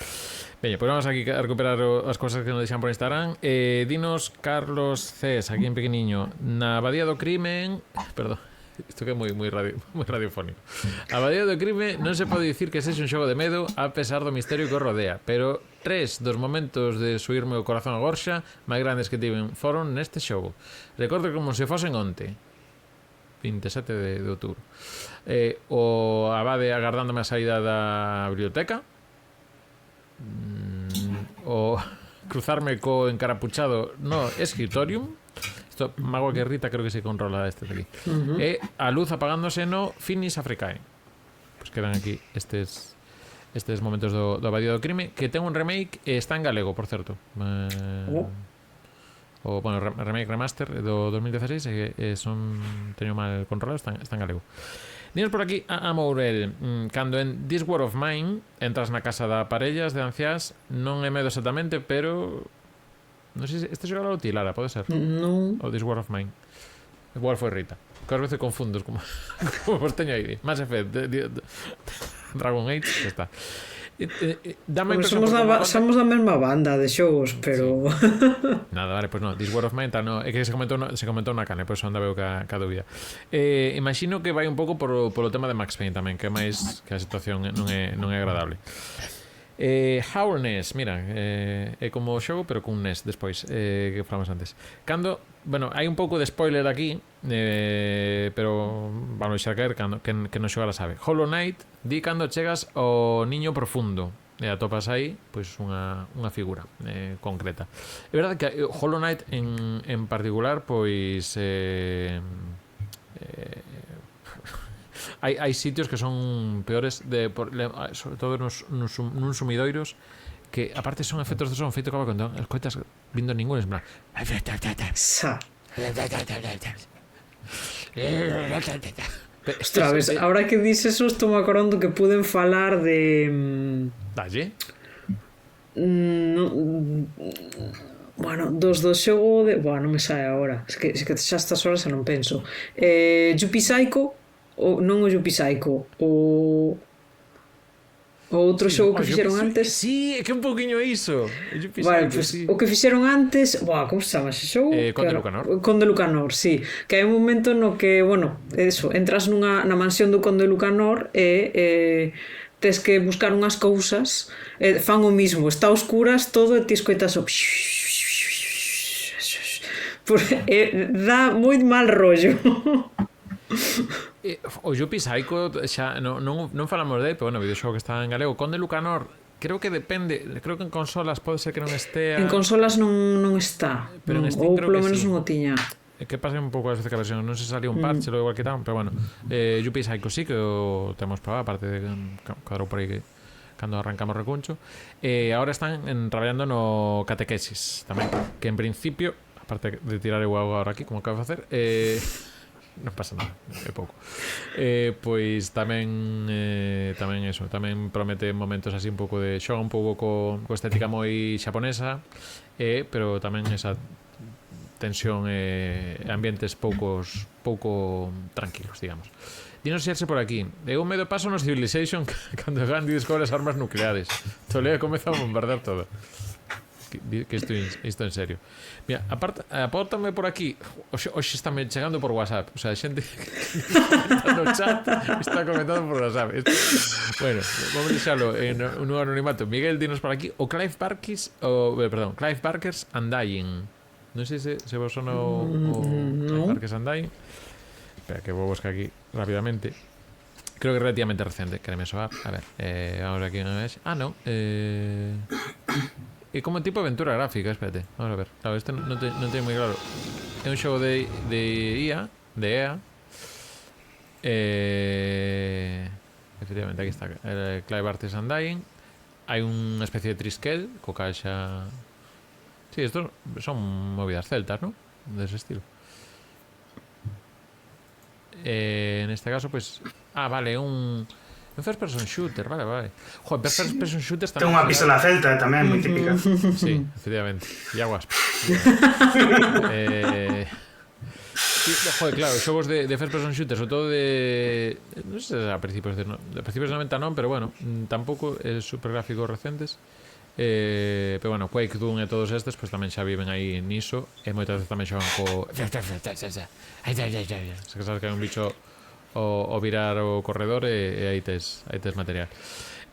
Veña, pois vamos aquí a recuperar as cosas que nos deixan por Instagram. Dinos Carlos Cés, aquí en pequeniño, na Abadía do Crimen. Perdón, isto que é moi radiofónico. A Abadía do Crimen non se pode dicir que sexa un xogo de medo a pesar do misterio que o rodea, pero 3 dos momentos de subirme o corazón a gorxa máis grandes que tiven foron neste xogo. Recordo como se fosen onte, 27 de outubro. O abade agardándome a saída da biblioteca, o cruzarme co encarapuchado no escritorium. Isto, Mago que Rita creo que se controla este de aquí. E a luz apagándose no Finis Africae. Pues quedan aquí estes momentos do Abadía do Crime, que ten un remake e está en galego, por certo. O, bueno, remake remaster do 2016 teño mal controlado, está en galego. Dinos por aquí a Mourel, cando en This War of Mine entras na casa da parellas de anciás, non é medo exactamente, pero non sei se este xogo o ti, Lara, pode ser? Non. O This War of Mine. Igual foi Rita, que ás veces confundos como vos teño aí. Mass Effect, Dragon Age, xa está. Somos da mesma banda de xogos, pero sí. Nada, vale, pues no, This War of Mine no, é que se comentou na canle, pois onda veo ca dúbida. Imagino que vai un pouco polo tema de Max Payne tamén, que é máis que a situación non é agradable. Hourness, mira, é como o xogo, pero cun NES despois, que falamos antes. Cando, bueno, hai un pouco de spoiler aquí, pero vamos a caer que non xoga la sabe. Hollow Knight di cando chegas ao niño profundo e atopas aí pois unha figura concreta. É verdade que Hollow Knight en particular pois hai sitios que son peores sobre todo nun sumidoiros, que aparte son efectos de son feito como cando escoitas vindo ningún en plan ostras, ves, ahora que dices eso estou me acordando que puden falar de dalle bueno, dos do xogo de... Bueno, non me sae agora, es que xa estas horas xa non penso. Yuppie Psycho, ou non o Yuppie Psycho, o O outro xogo que fixeron antes. Sí, é que un pouquiño iso. Vale, pues, o que fixeron antes, como se chama ese xogo? Conde Lucanor. Conde Lucanor, sí. Que hai un momento no que, bueno, eso, entras na mansión do Conde Lucanor e tes que buscar unhas cousas, fan o mismo, está a oscuras todo e ti escoitas o dá moi mal rollo. O Yuppie Psycho xa non falamos dele, pero bueno, o videoxogo que está en galego. Conde Lucanor, creo que depende, creo que en consolas pode ser que non estea. En consolas non está, pero en Steam ou polo menos sí. Non o tiña. Que pasa un pouco a veces que a versión non se salió un parche, lo igual que tal, pero bueno, Yuppie Psycho sí que o temos probado, aparte de cuadro por aí que cando arrancamos recuncho. Ahora están traballando no Catequesis tamén, que en principio, aparte de tirar o agua ahora aquí, como acabo de facer, non pasa nada, é pouco. Pois tamén eso, tamén promete momentos así un pouco de xoga, un pouco co estética moi xaponesa, pero tamén esa tensión e ambientes pouco tranquilos, digamos. Dinos xerse por aquí. Eu medo paso no Civilization cando Gandhi descobre as armas nucleares. Tolea comeza a bombardear todo. Que isto en serio. Mira, apórtame por aquí. Oxe está me chegando por WhatsApp. O sea, xente no chat está comentando por WhatsApp. Bueno, vamos deixalo en un anonimato. Miguel, dinos por aquí. O Clive Barker's Undying. Non sei se vos sono o Clive Barker's Undying. Espera, que vou buscar aquí rápidamente. Creo que é relativamente recente. Quereme soar. A ver, vamos aquí unha vez. Non. É como tipo aventura gráfica, espérate. Vamos a ver. Claro, este non teño moi claro. É un xogo de EA. Efectivamente, aquí está. Clive Barker's Undying. Hai unha especie de trisquel co caixa. Sí, estos son movidas celtas, ¿no? De ese estilo. En este caso, pues... vale, un first person shooter, vale. Joder, first person shooters tamén... Ten unha pistola celta tamén, moi típica. Sí, efectivamente. E aguas. Joder, claro, xogos de first person shooters, sobre todo de... Non sei se a principios de 90 non, pero bueno, tampouco é super gráficos recentes. Pero bueno, Quake, Doom e todos estes pues tamén xa viven aí niso e moitas veces tamén xogan co... Se que sabes que hai un bicho o virar o corredor e aí tes material.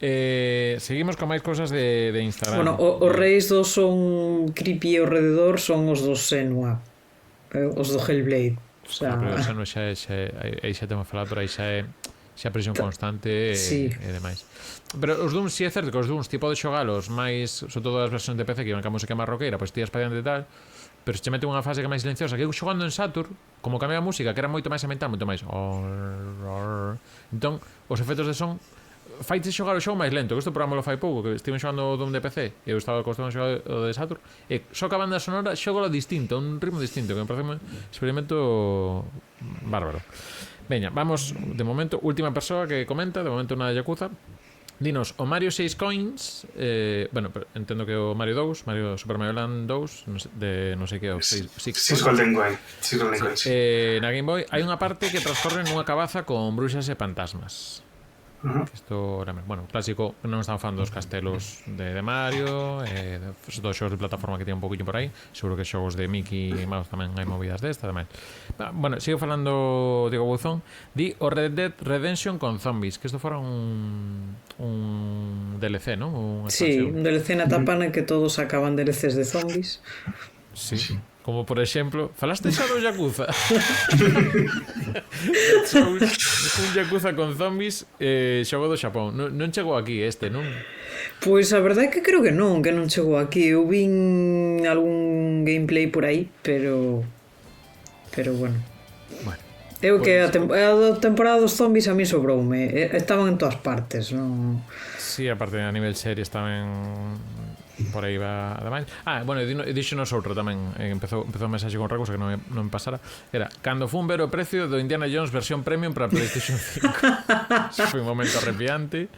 Seguimos con máis cosas de Instagram. Bueno, os reis dos son creepy ao rededor, son os dos Senua, os do Hellblade. O sea... pero xa non xa aí xa temos falado, pero aí xa é presión constante sí. E demais. Pero os Dooms si é certo que os Dooms ti podes xogalos máis, sobre todo as versións de PC que iban ca música máis roqueira, pois tiras para diante e tal, pero se che mete unha fase que é máis silenciosa, que eu xogando en Saturn, como cambia a música, que era moito máis ambiental, moito máis entón, os efectos de son faites xogar o xogo máis lento, que isto programa lo fai pouco, que estive xogando o Doom de PC e eu estaba acostumado a xogar o de Saturn e só que a banda sonora xogalo distinto, un ritmo distinto, que me parece un experimento bárbaro. Veña, vamos, de momento, última persoa que comenta, de momento unha de Yakuza. Dinos, o Mario 6 Coins, bueno, entendo que o Mario 2, Super Mario Land 2, non sei que é o 6 Golden Coins. Na Game Boy hai unha parte que transcorre nunha cabaza con bruxas e fantasmas. Isto, bueno, clásico, non estamos falando dos castelos de Mario, dos xogos de plataforma que tiene un poquillo por aí, seguro que xogos de Mickey e Mouse tamén hai movidas desta tamén. Bueno, sigo falando Diego Buzón, di o Red Dead Redemption con zombies, que isto fora un DLC, non? Sí, un DLC na etapa na que todos acaban DLCs de zombies. Sí. Como por exemplo, falaste xa do Yakuza. Un Yakuza con zombies, xogo do Xapón. Non chegou aquí este, non? Pois a verdade é que creo que non chegou aquí. Eu vin algún gameplay por aí, pero bueno. Eu que a temporada dos zombies a mí sobroume. Estaban en todas partes, non? Sí, aparte a nivel series tamén por aí va ademais. Bueno, dixonos outro tamén, empezou a mensaxe con recurso que non me pasara. Era, cando fun ver o precio do Indiana Jones versión premium para PlayStation 5. Foi un momento arrepiante.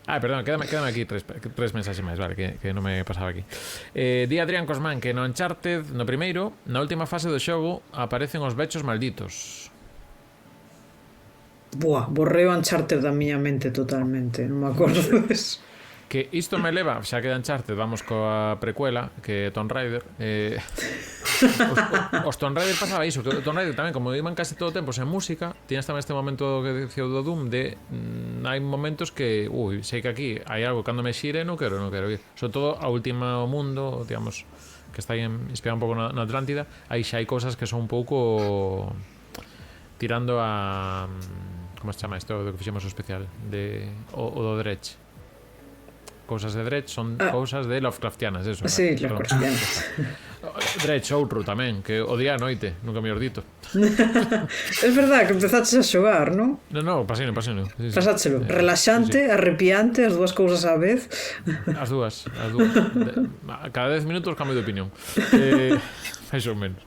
Perdón, quédame aquí tres mensaxes máis, vale, que non me pasaba aquí. Di Adrián Cosmán que no Uncharted, no primeiro, na última fase do xogo aparecen os bechos malditos. borrei o Uncharted da miña mente totalmente, non me acordo deso. Que isto me leva, xa que de Uncharted vamos coa precuela, que é Tomb Raider. Os Tomb Raider pasaba iso, que o Tomb Raider tamén, como iban casi todo o tempo sen música, tiñas tamén este momento que dicía do Doom de hai momentos que, sei que aquí hai algo cando me xire, non quero ir. Sobre todo a última mundo, digamos, que está aí inspirado un pouco na Atlántida, aí xa hai cousas que son un pouco tirando a... como se chama isto do que fixemos o especial? O do Dredge. Cousas de Dredge son cousas de Lovecraftianas, eso. Sí, Lovecraftianas. Dredge outro tamén, que o día a noite, nunca mellor dito. Es verdad que empezaches a xogar, non? No, pasino. Sí. Pasáchelo, relaxante, sí. Arrepiante, as dúas cousas á vez. As dúas. Cada 10 minutos cambio de opinión. Mais ou menos.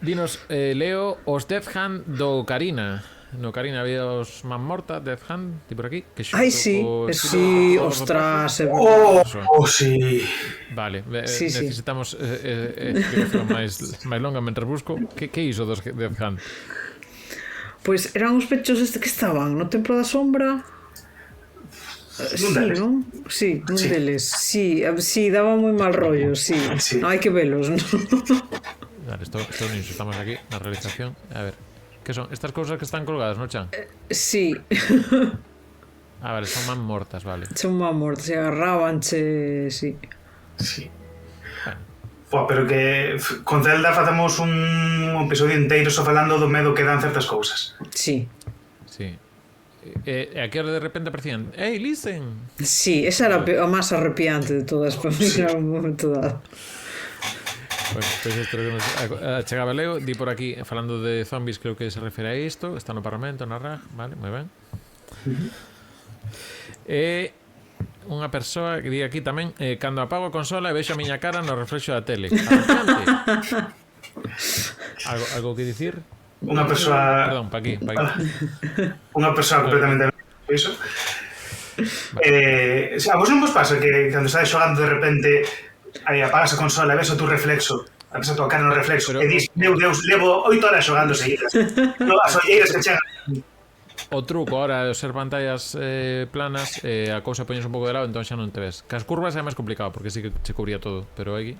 Dinos, leo os Death Hand do Karina. No Karina había os Man Morta, Death Hand, ti por aquí. Ai, sí, ostras. Sí. Vale, necesitamos explicación máis longa mentre busco. Que iso dos Death Hand? Pois eran os pechos que estaban no Templo da Sombra. Sí, non? Sí, un deles. Sí, daba moi mal rollo, sí. Hai que velos, non? Vale, isto estamos aquí na realización. A ver, que son estas cousas que están colgadas, non, Chan? Sí. Vale, son Man Mortas, vale. Son Man Mortas, se agarrábanche, sí. Sí. Pero que con Zelda facemos un episodio inteiro só falando do medo que dan certas cousas. Sí. E aquí de repente aparecían, hey, listen. Sí, esa era a máis arrepiante de todas para mí en algún momento dado. Pues isto que nos chegaba Leo, di por aquí falando de zombies, creo que se refere a isto, está no Parlamento, na RAG, vale, moi ben. Unha persoa que di aquí tamén, cando apago a consola e vexo a miña cara no reflexo da tele. Algo que dicir? Unha persoa... Perdón, pa aquí. Unha persoa completamente iso. A vos non vos pasa que cando estás xogando de repente aí apagas a consola e ves o tu reflexo, a ves a tua cara no reflexo e dis, meu Deus, levo 8 horas xogando seguidas. As olleiras que chegan. O truco ahora é ser pantallas planas, a cousa poñes un pouco de lado, entón xa non te ves. Cas curvas é máis complicado porque sí que che cubría todo, pero aquí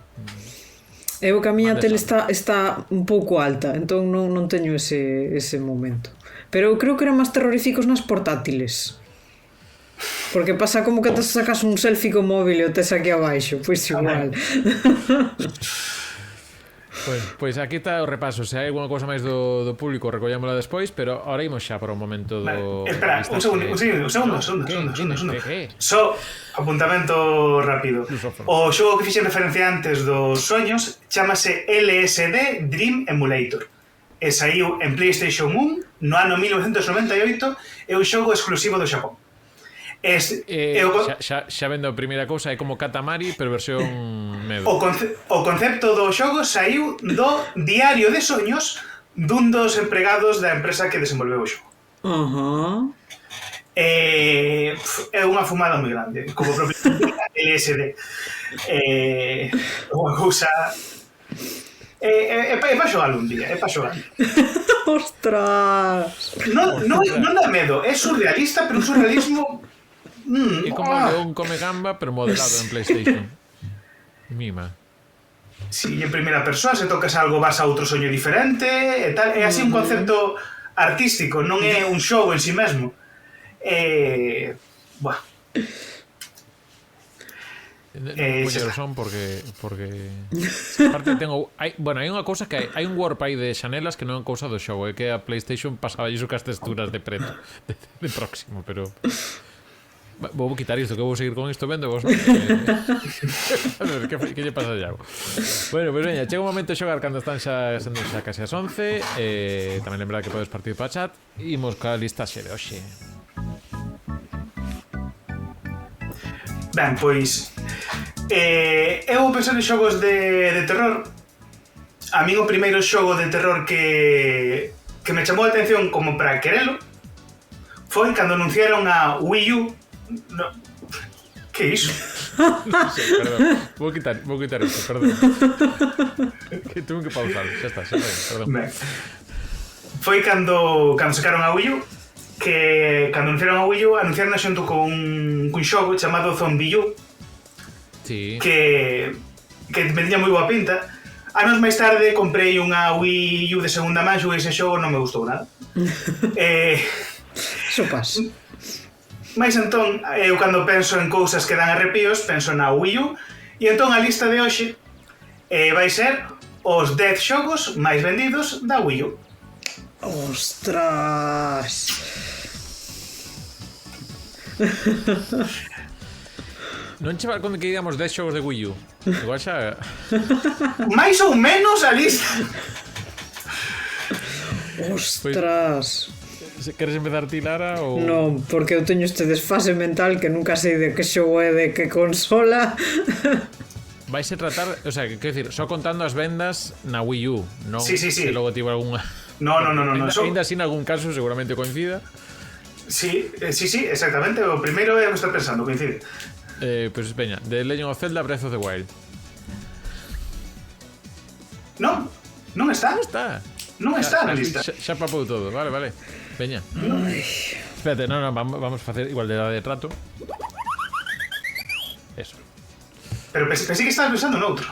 eu que a miña tele está un pouco alta, entón non teño ese momento. Pero eu creo que eran máis terroríficos nas portátiles. Porque pasa como que te sacas un selfie co móvil e o tes aquí abaixo, pois igual. Pois aquí está o repaso. Se hai alguna cousa máis do público recollámola despois, pero ahora imos xa para o momento do... Espera, un segundo. Só apuntamento rápido. O xogo que fixen referencia antes dos soños chamase LSD Dream Emulator e saiu en PlayStation 1 no ano 1998. É un xogo exclusivo do Xapón. Xa vendo a primeira cousa, é como Katamari pero versión medo. O concepto do xogo saiu do diario de soños dun dos empregados da empresa que desenvolveu o xogo. É unha fumada moi grande, como propio LSD. Unha cousa... É para xogar un día, é para xogar. Ostras! Non dá medo, é surrealista, pero un surrealismo... É como un come gamba pero modelado en PlayStation. Mima. Si, en primeira persoa, se tocas algo vas a outro soño diferente e tal, é así un concepto artístico, non é un show en si mesmo. Buah. Poñero son porque aparte tengo hai unha cousa que hai un warp aí de xanelas que non é cousa do show, é que a PlayStation pasaba iso cas texturas de preto de próximo, pero vou quitar isto, que vou seguir con isto vendo vos. Que lle pasa a Iago? Bueno, pois veña, chega un momento de xogar cando están xa sendo xa casi as 11. Tamén lembrar que podes participar chat. Imos ca listaxe de hoxe. Ben, pois eu pensando en xogos de terror. A min o primeiro xogo de terror que me chamou a atención como para querelo foi cando anunciaron a Wii U. No. Que iso? No sé, perdón. Vou quitar isto, perdón. Que tuve que pausar, xa está, perdón. foi cando sacaron a Wii U, que cando anunciaron a Wii U anunciaron xunto con un xogo chamado Zombie U, Sí. que me tiña moi boa pinta. Anos máis tarde comprei unha Wii U de segunda man, xoguei ese xogo, non me gustou nada. Sopas. Mais entón, eu cando penso en cousas que dan arrepíos, penso na Wii U, e entón a lista de hoxe vai ser os 10 xogos máis vendidos da Wii U. Ostras. Non che va con que digamos 10 xogos de Wii U. Igual xa... Mais ou menos a lista. Ostras. Queres empezar ti, Lara? Ou... Non, porque eu teño este desfase mental que nunca sei de que xogo é de que consola. Vais a tratar, o sea, quero dicir, só contando as vendas na Wii U, non? Sí. Se logo tivo algunha... No. Ainda así, en algún caso, seguramente coincida. Sí, exactamente. O primeiro é o que estou pensando, coincide. Pois, veña, The Legend of Zelda Breath of the Wild. Non está. Non está. Na lista. Xa papou todo, vale. Veña. Espérate, no, vamos a facer igualdade de trato. Eso. Pero pensei que estabas pensando noutro.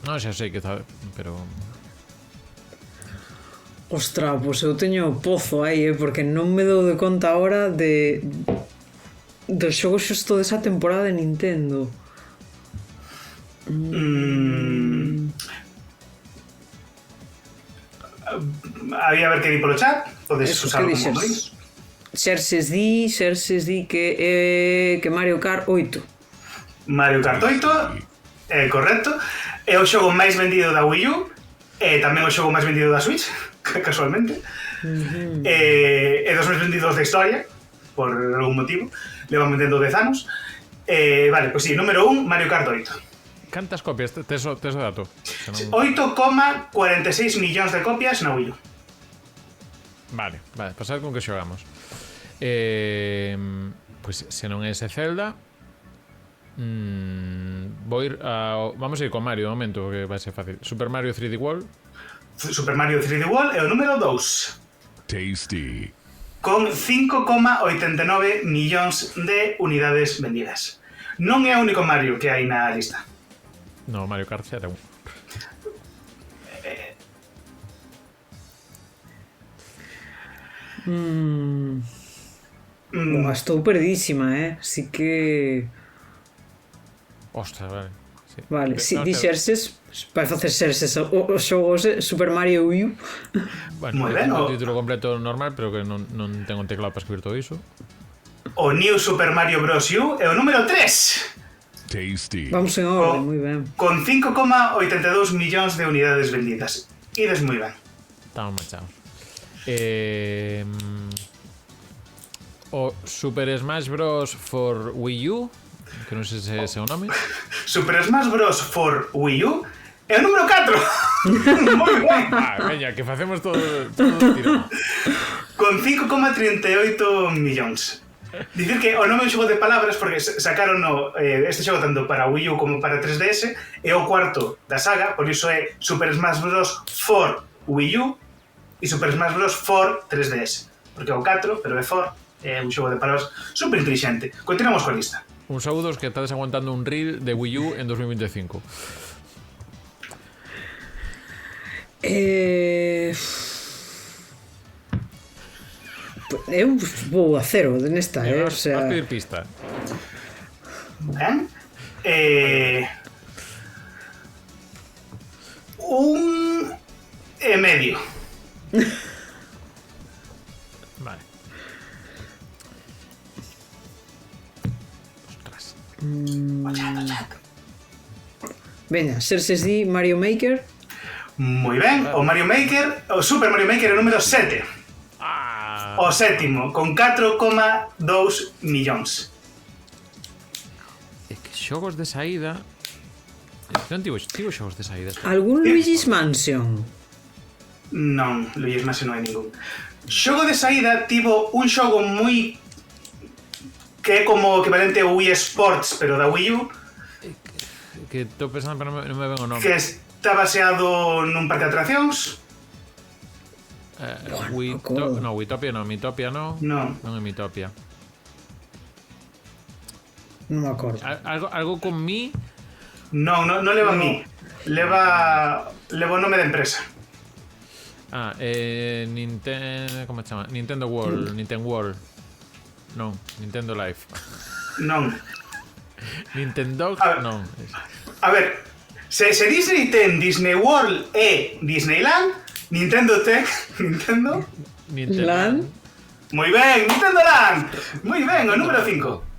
Non, xa sei que está, pero... Ostras, pois eu teño pozo aí, porque non me dou de conta agora dos xogos xusto desa temporada de Nintendo. Había a ver que di polo chat. Podes usarlo como dois. Xerxes di que Mario Kart 8. Mario Kart 8, correcto. É o xogo máis vendido da Wii U, e tamén o xogo máis vendido da Switch, casualmente. É dos máis vendidos da historia, por algún motivo. Levan vendendo 10 anos. Vale, pois sí, número 1, Mario Kart 8. Cantas copias tes o dato? 8,46 millóns de copias na Wii U. Vale, pasar con que xogamos. Pois se non é ese Zelda, vou ir vamos a ir con Mario, un momento, que vai ser fácil. Super Mario 3D World. Super Mario 3D World é o número 2. Tasty. Con 5,89 millóns de unidades vendidas. Non é o único Mario que hai na lista. No, Mario Kart era un. Estou perdísima, Así que... Ostras, vale. Sí. Vale, si di Xerxes, vai facer Xerxes os xogos Super Mario Wii U. Bueno, ben, o título completo normal, pero que non tengo un teclado para escribir todo iso. O New Super Mario Bros. U é o número 3. Tasty. Vamos en orden, moi ben. Con 5,82 millóns de unidades vendidas. Ides moi ben. Estamos machados. O Super Smash Bros. For Wii U, que non sei se é ese o nome. Super Smash Bros. For Wii U é o número 4. Moi ben. Veña, que facemos todo tirón. Con 5,38 millóns. Dicir que o nome é un xogo de palabras porque sacaron este xogo tanto para Wii U como para 3DS, é o cuarto da saga, por iso é Super Smash Bros. For Wii U e Super Smash Bros. For 3DS, porque é o 4, pero é for, é un xogo de palabras super inteligente. Continuamos coa lista. Un saúdos que estades aguantando un reel de Wii U en 2025. Eu vou a cero nesta, o sea... Vas pedir pista. Ben? Un e medio. Vale. Ostras. Veña, Xerxes di Mario Maker. Moi ben, o Mario Maker, o Super Mario Maker é o número 7. O sétimo, con 4,2 millóns. É que xogos de saída... Non tivo xogos de saída. Algún Luigi's Mansion? Non, Luigi's Mansion non hai ningún. Xogo de saída tivo un xogo moi... que é como equivalente ao Wii Sports, pero da Wii U. Que estou pensando, pero non me ven o nome. Que está baseado nun parque de atraccións. Witopia non, Mitopia non. Non. Non é Mitopia. Non me acordo. Algo con mi? Non leva a mí. Leva o nome da empresa. Nintendo... Como se chama? Nintendo World. Nintendo World. Non, Nintendo Life. Non. Nintendo... Non. A ver, se Disney ten Disney World e Disneyland, Nintendo ten... Nintendo? Land? Moi ben, Nintendo Land. Moi ben, o número 5.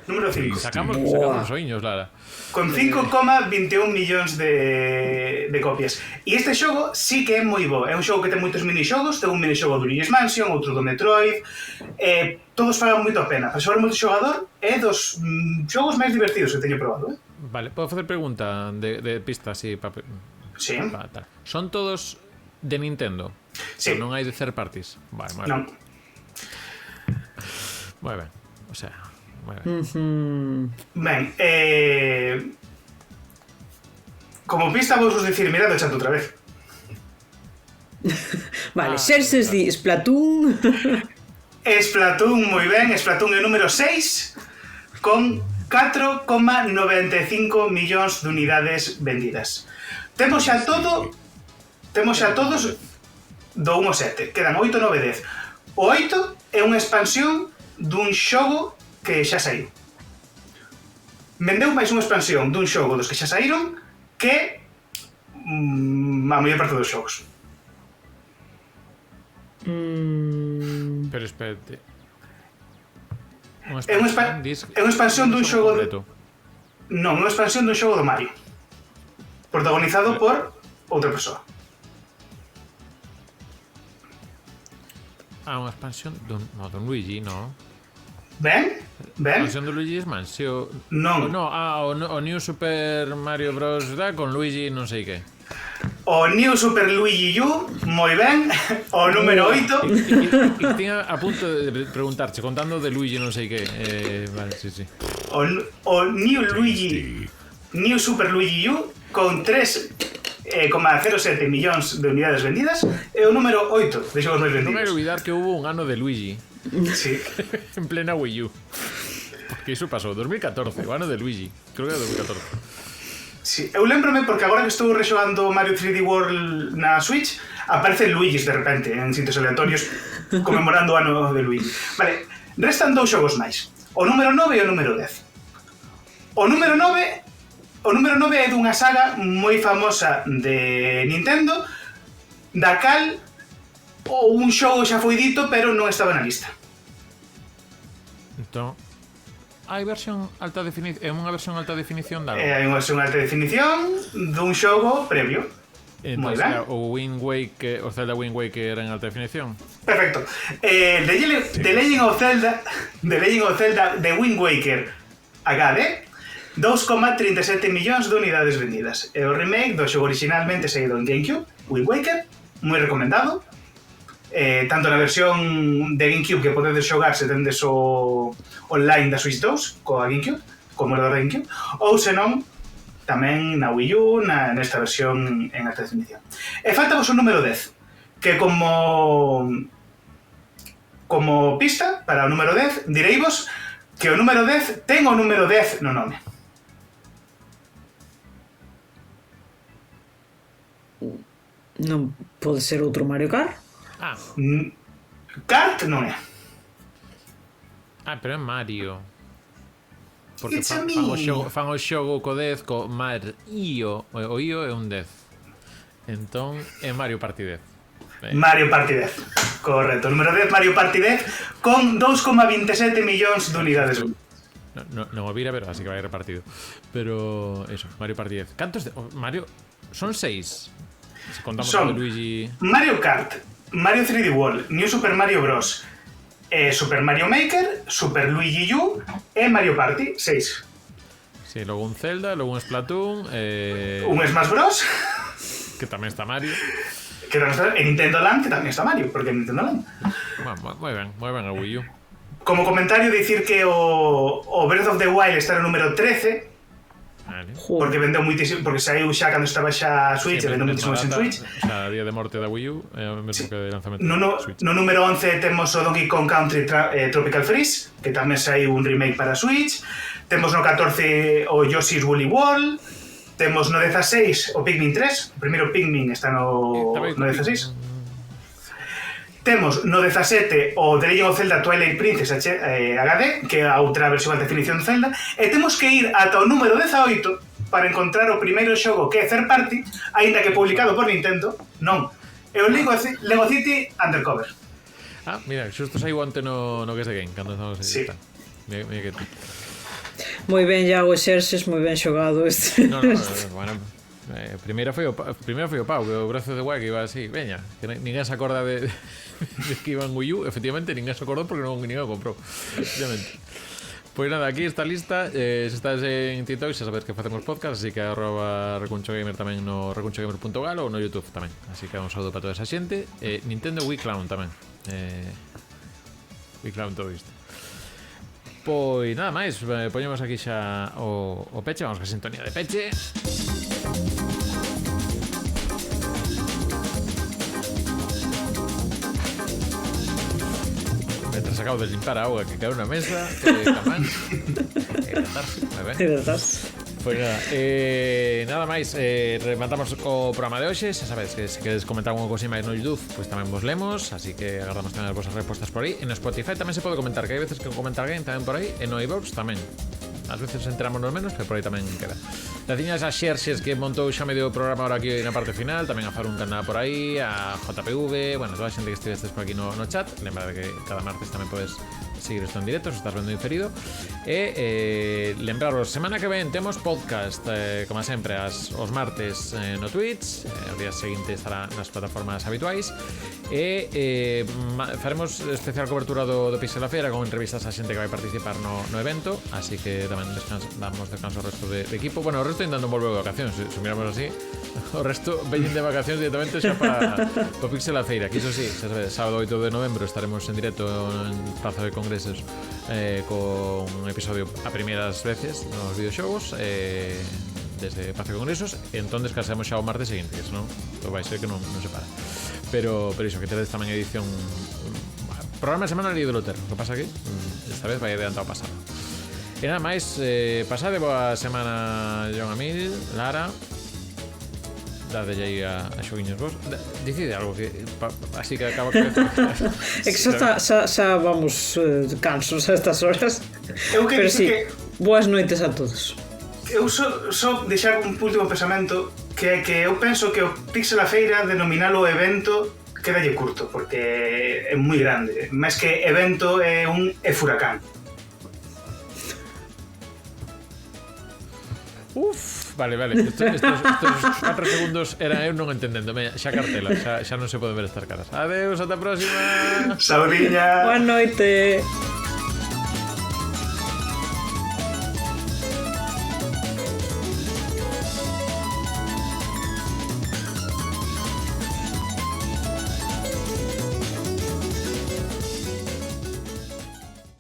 Número 5. Sacamos os oiños, Lara. Con 5,21 millóns de copias. E este xogo sí que é moi bo. É un xogo que ten moitos minixogos. Ten un minixogo do Luigi's Mansion, outro do Metroid. Todos falan moito a pena. Para xogar multixogador é dos xogos máis divertidos que teño probado. Vale, podo facer pregunta de pista así? Sí. Son todos de Nintendo? Sí. Non hai de third parties? Vale, moi Non. ben. Moi ben. O sea... Ben, como pista vos dicir, mirad o chat outra vez. Vale, Xerxes di Splatoon. Splatoon, moi ben, Splatoon é o número 6 con 4,95 millóns de unidades vendidas. Temos xa todos do 1 ao 7, quedan 8, 9, 10. O 8 é unha expansión dun xogo que xa saiu. Vendeu máis unha expansión dun xogo dos que xa saíron que a maior parte dos xogos. Pero espérate. É unha expansión dun xogo completo. Non, unha expansión dun xogo do Mario. Protagonizado por outra persoa. Unha expansión dun Luigi, non? Ben? Expansión do Luigi's Mansion. Non. O New Super Mario Bros. Da con Luigi non sei que. O New Super Luigi U, moi ben. O número 8. E tiña a punto de preguntarche, contando de Luigi non sei que. Vale, sí. O New Luigi, New Super Luigi U, con 3,07 millóns de unidades vendidas, é o número 8 de xogos máis vendidos. Non hai que olvidar que hubo un ano de Luigi. Sí. En plena Wii U. Porque iso pasou, 2014, o ano de Luigi. Creo que era 2014. Sí, eu lembrome porque agora que estou rexogando Mario 3D World na Switch, aparecen Luigis de repente en sitios aleatorios conmemorando o ano de Luigi. Vale, restan dous xogos máis. O número 9 e o número 10. O número 9 é dunha saga moi famosa de Nintendo, da cal un xogo xa foi dito, pero non estaba na lista. Entón, hai versión alta definición, é unha versión alta definición da algo. Hai unha versión alta definición dun xogo previo. Moi ben. O Wind Waker, o Zelda Wind Waker en alta definición. Perfecto. The Legend of Zelda The Wind Waker HD, 2,37 millóns de unidades vendidas. É o remake do xogo originalmente saído en GameCube, Wind Waker, moi recomendado. Tanto na versión de GameCube que podedes xogar se tendes o online da Switch 2 coa GameCube, como era da GameCube, ou senón tamén na Wii U, nesta versión en alta definición. E falta vos o número 10, que como pista para o número 10, direivos que o número 10 ten o número 10 no nome. Non pode ser outro Mario Kart? Kart non é. Pero é Mario. Porque fan o xogo co 10 co Mario. O Io é un 10. Entón é Mario Party 10. Mario Party 10. Correcto. Número 10, Mario Party 10 con 2,27 millóns de unidades. Non o vira, pero así que vai repartido. Pero eso, Mario Party 10. Cantos de Mario? Son 6. Se contamos con Luigi. Mario Kart, Mario 3D World, New Super Mario Bros, Super Mario Maker, Super Luigi U e Mario Party 6. Sí, logo un Zelda, logo un Splatoon, un Smash Bros, que tamén está Mario. Que tamén está en Nintendo Land, que tamén está Mario, porque en Nintendo Land. Moi ben a Wii U. Como comentario, dicir que o Breath of the Wild está no número 13, Vale. Porque vendeu muitísimo, porque saiu xa cando estaba xa a Switch, vendeu muitísimo en Switch. O sea, día de morte da Wii U é o mesmo que de lanzamento No Switch. número 11 temos o Donkey Kong Country Tropical Freeze, que tamén saiu un remake para Switch. Temos no 14 o Yoshi's Woolly World. Temos no 16 o Pikmin 3. O primeiro Pikmin está no 16. Temos no 17 o The Legend of Zelda Twilight Princess HD, que é a outra versión de definición de Zelda. E temos que ir ata o número 18 para encontrar o primeiro xogo que é third party, aínda que publicado por Nintendo. Non, é o Lego City Undercover. Ah, mira, xusto saiu onte no que é de Game, cando estamos aí. Sí. Mira que tú. Moi ben, Iago Xerxes, moi ben xogado este. No, bueno, primeiro foi o Pau, que o brazo de Wild que iba así, veña, que ninguén se acorda de que iba en Wii U, efectivamente ninguén se acordou porque ninguén o comprou, efectivamente. Pois nada, aquí está lista, se estás en TikTok xa sabes que facemos podcast, así que @recunchogamer tamén no recunchogamer.gal ou no YouTube tamén, así que un saúdo para toda esa xente. Nintendo Wii Clown tamén, Wii Clown todo isto. Pois nada máis, poñemos aquí xa o peche, vamos ca sintonía de peche. Mientras acabo de limpar a auga que cae na mesa, camán, hidratarse, moi ben. Hidratarse. Pois nada, nada máis, rematamos o programa de hoxe. Xa sabedes que se queres comentar algo cousa máis no YouTube, pois tamén vos lemos, así que agardamos tamén as vosas respostas por aí. En Spotify tamén se pode comentar, que hai veces que comenta alguén tamén por aí, e no iVoox tamén. Ás veces enteramos nos menos, pero por aí tamén queda. Graciñas a Xerxes que montou xa medio programa ahora aquí na parte final, tamén a Farun que andaba por aí, a JPV, bueno, toda a xente que estivestes por aquí no chat. Lembra que cada martes tamén podes seguir isto en directo, se estás vendo inferido. E lembraros, semana que ven temos podcast, como sempre, os martes no Twitch, o día seguinte estará nas plataformas habituais. E faremos especial cobertura do Pixel a Feira con entrevistas a xente que vai participar no evento, así que tamén damos descanso ao resto de equipo. Bueno, o resto ainda non volveu de vacacións, se miramos así. O resto veñen de vacacións directamente xa para o Pixel a Feira, que iso sí, xa sabes, sábado 8 de novembro estaremos en directo en Plaza de Congresos con un episodio a primeiras veces nos videoxogos desde Plaza de Congresos, e entón descansamos xa o martes seguinte, que senón vai ser que non se para. Pero iso, que tedes tamén edición programa de semana ali do Lotero. O que pasa aquí esta vez vai adelantado pasado. E nada máis, pasade boa semana, John Amil, Lara. Dadelle aí a xoguiños vos. Dicide algo que así que acaba que é que xa vamos cansos a estas horas. Pero sí, boas noites a todos. Eu só deixar un último pensamento, que eu penso que o Pixel a Feira denominalo evento quedalle curto, porque é moi grande. Máis que evento é un furacán. Uf, vale. Estos 4 segundos eran eu non entendendo. Xa cartela, xa non se pode ver estas caras. Adeus, ata a próxima. Saudiña. Boa noite.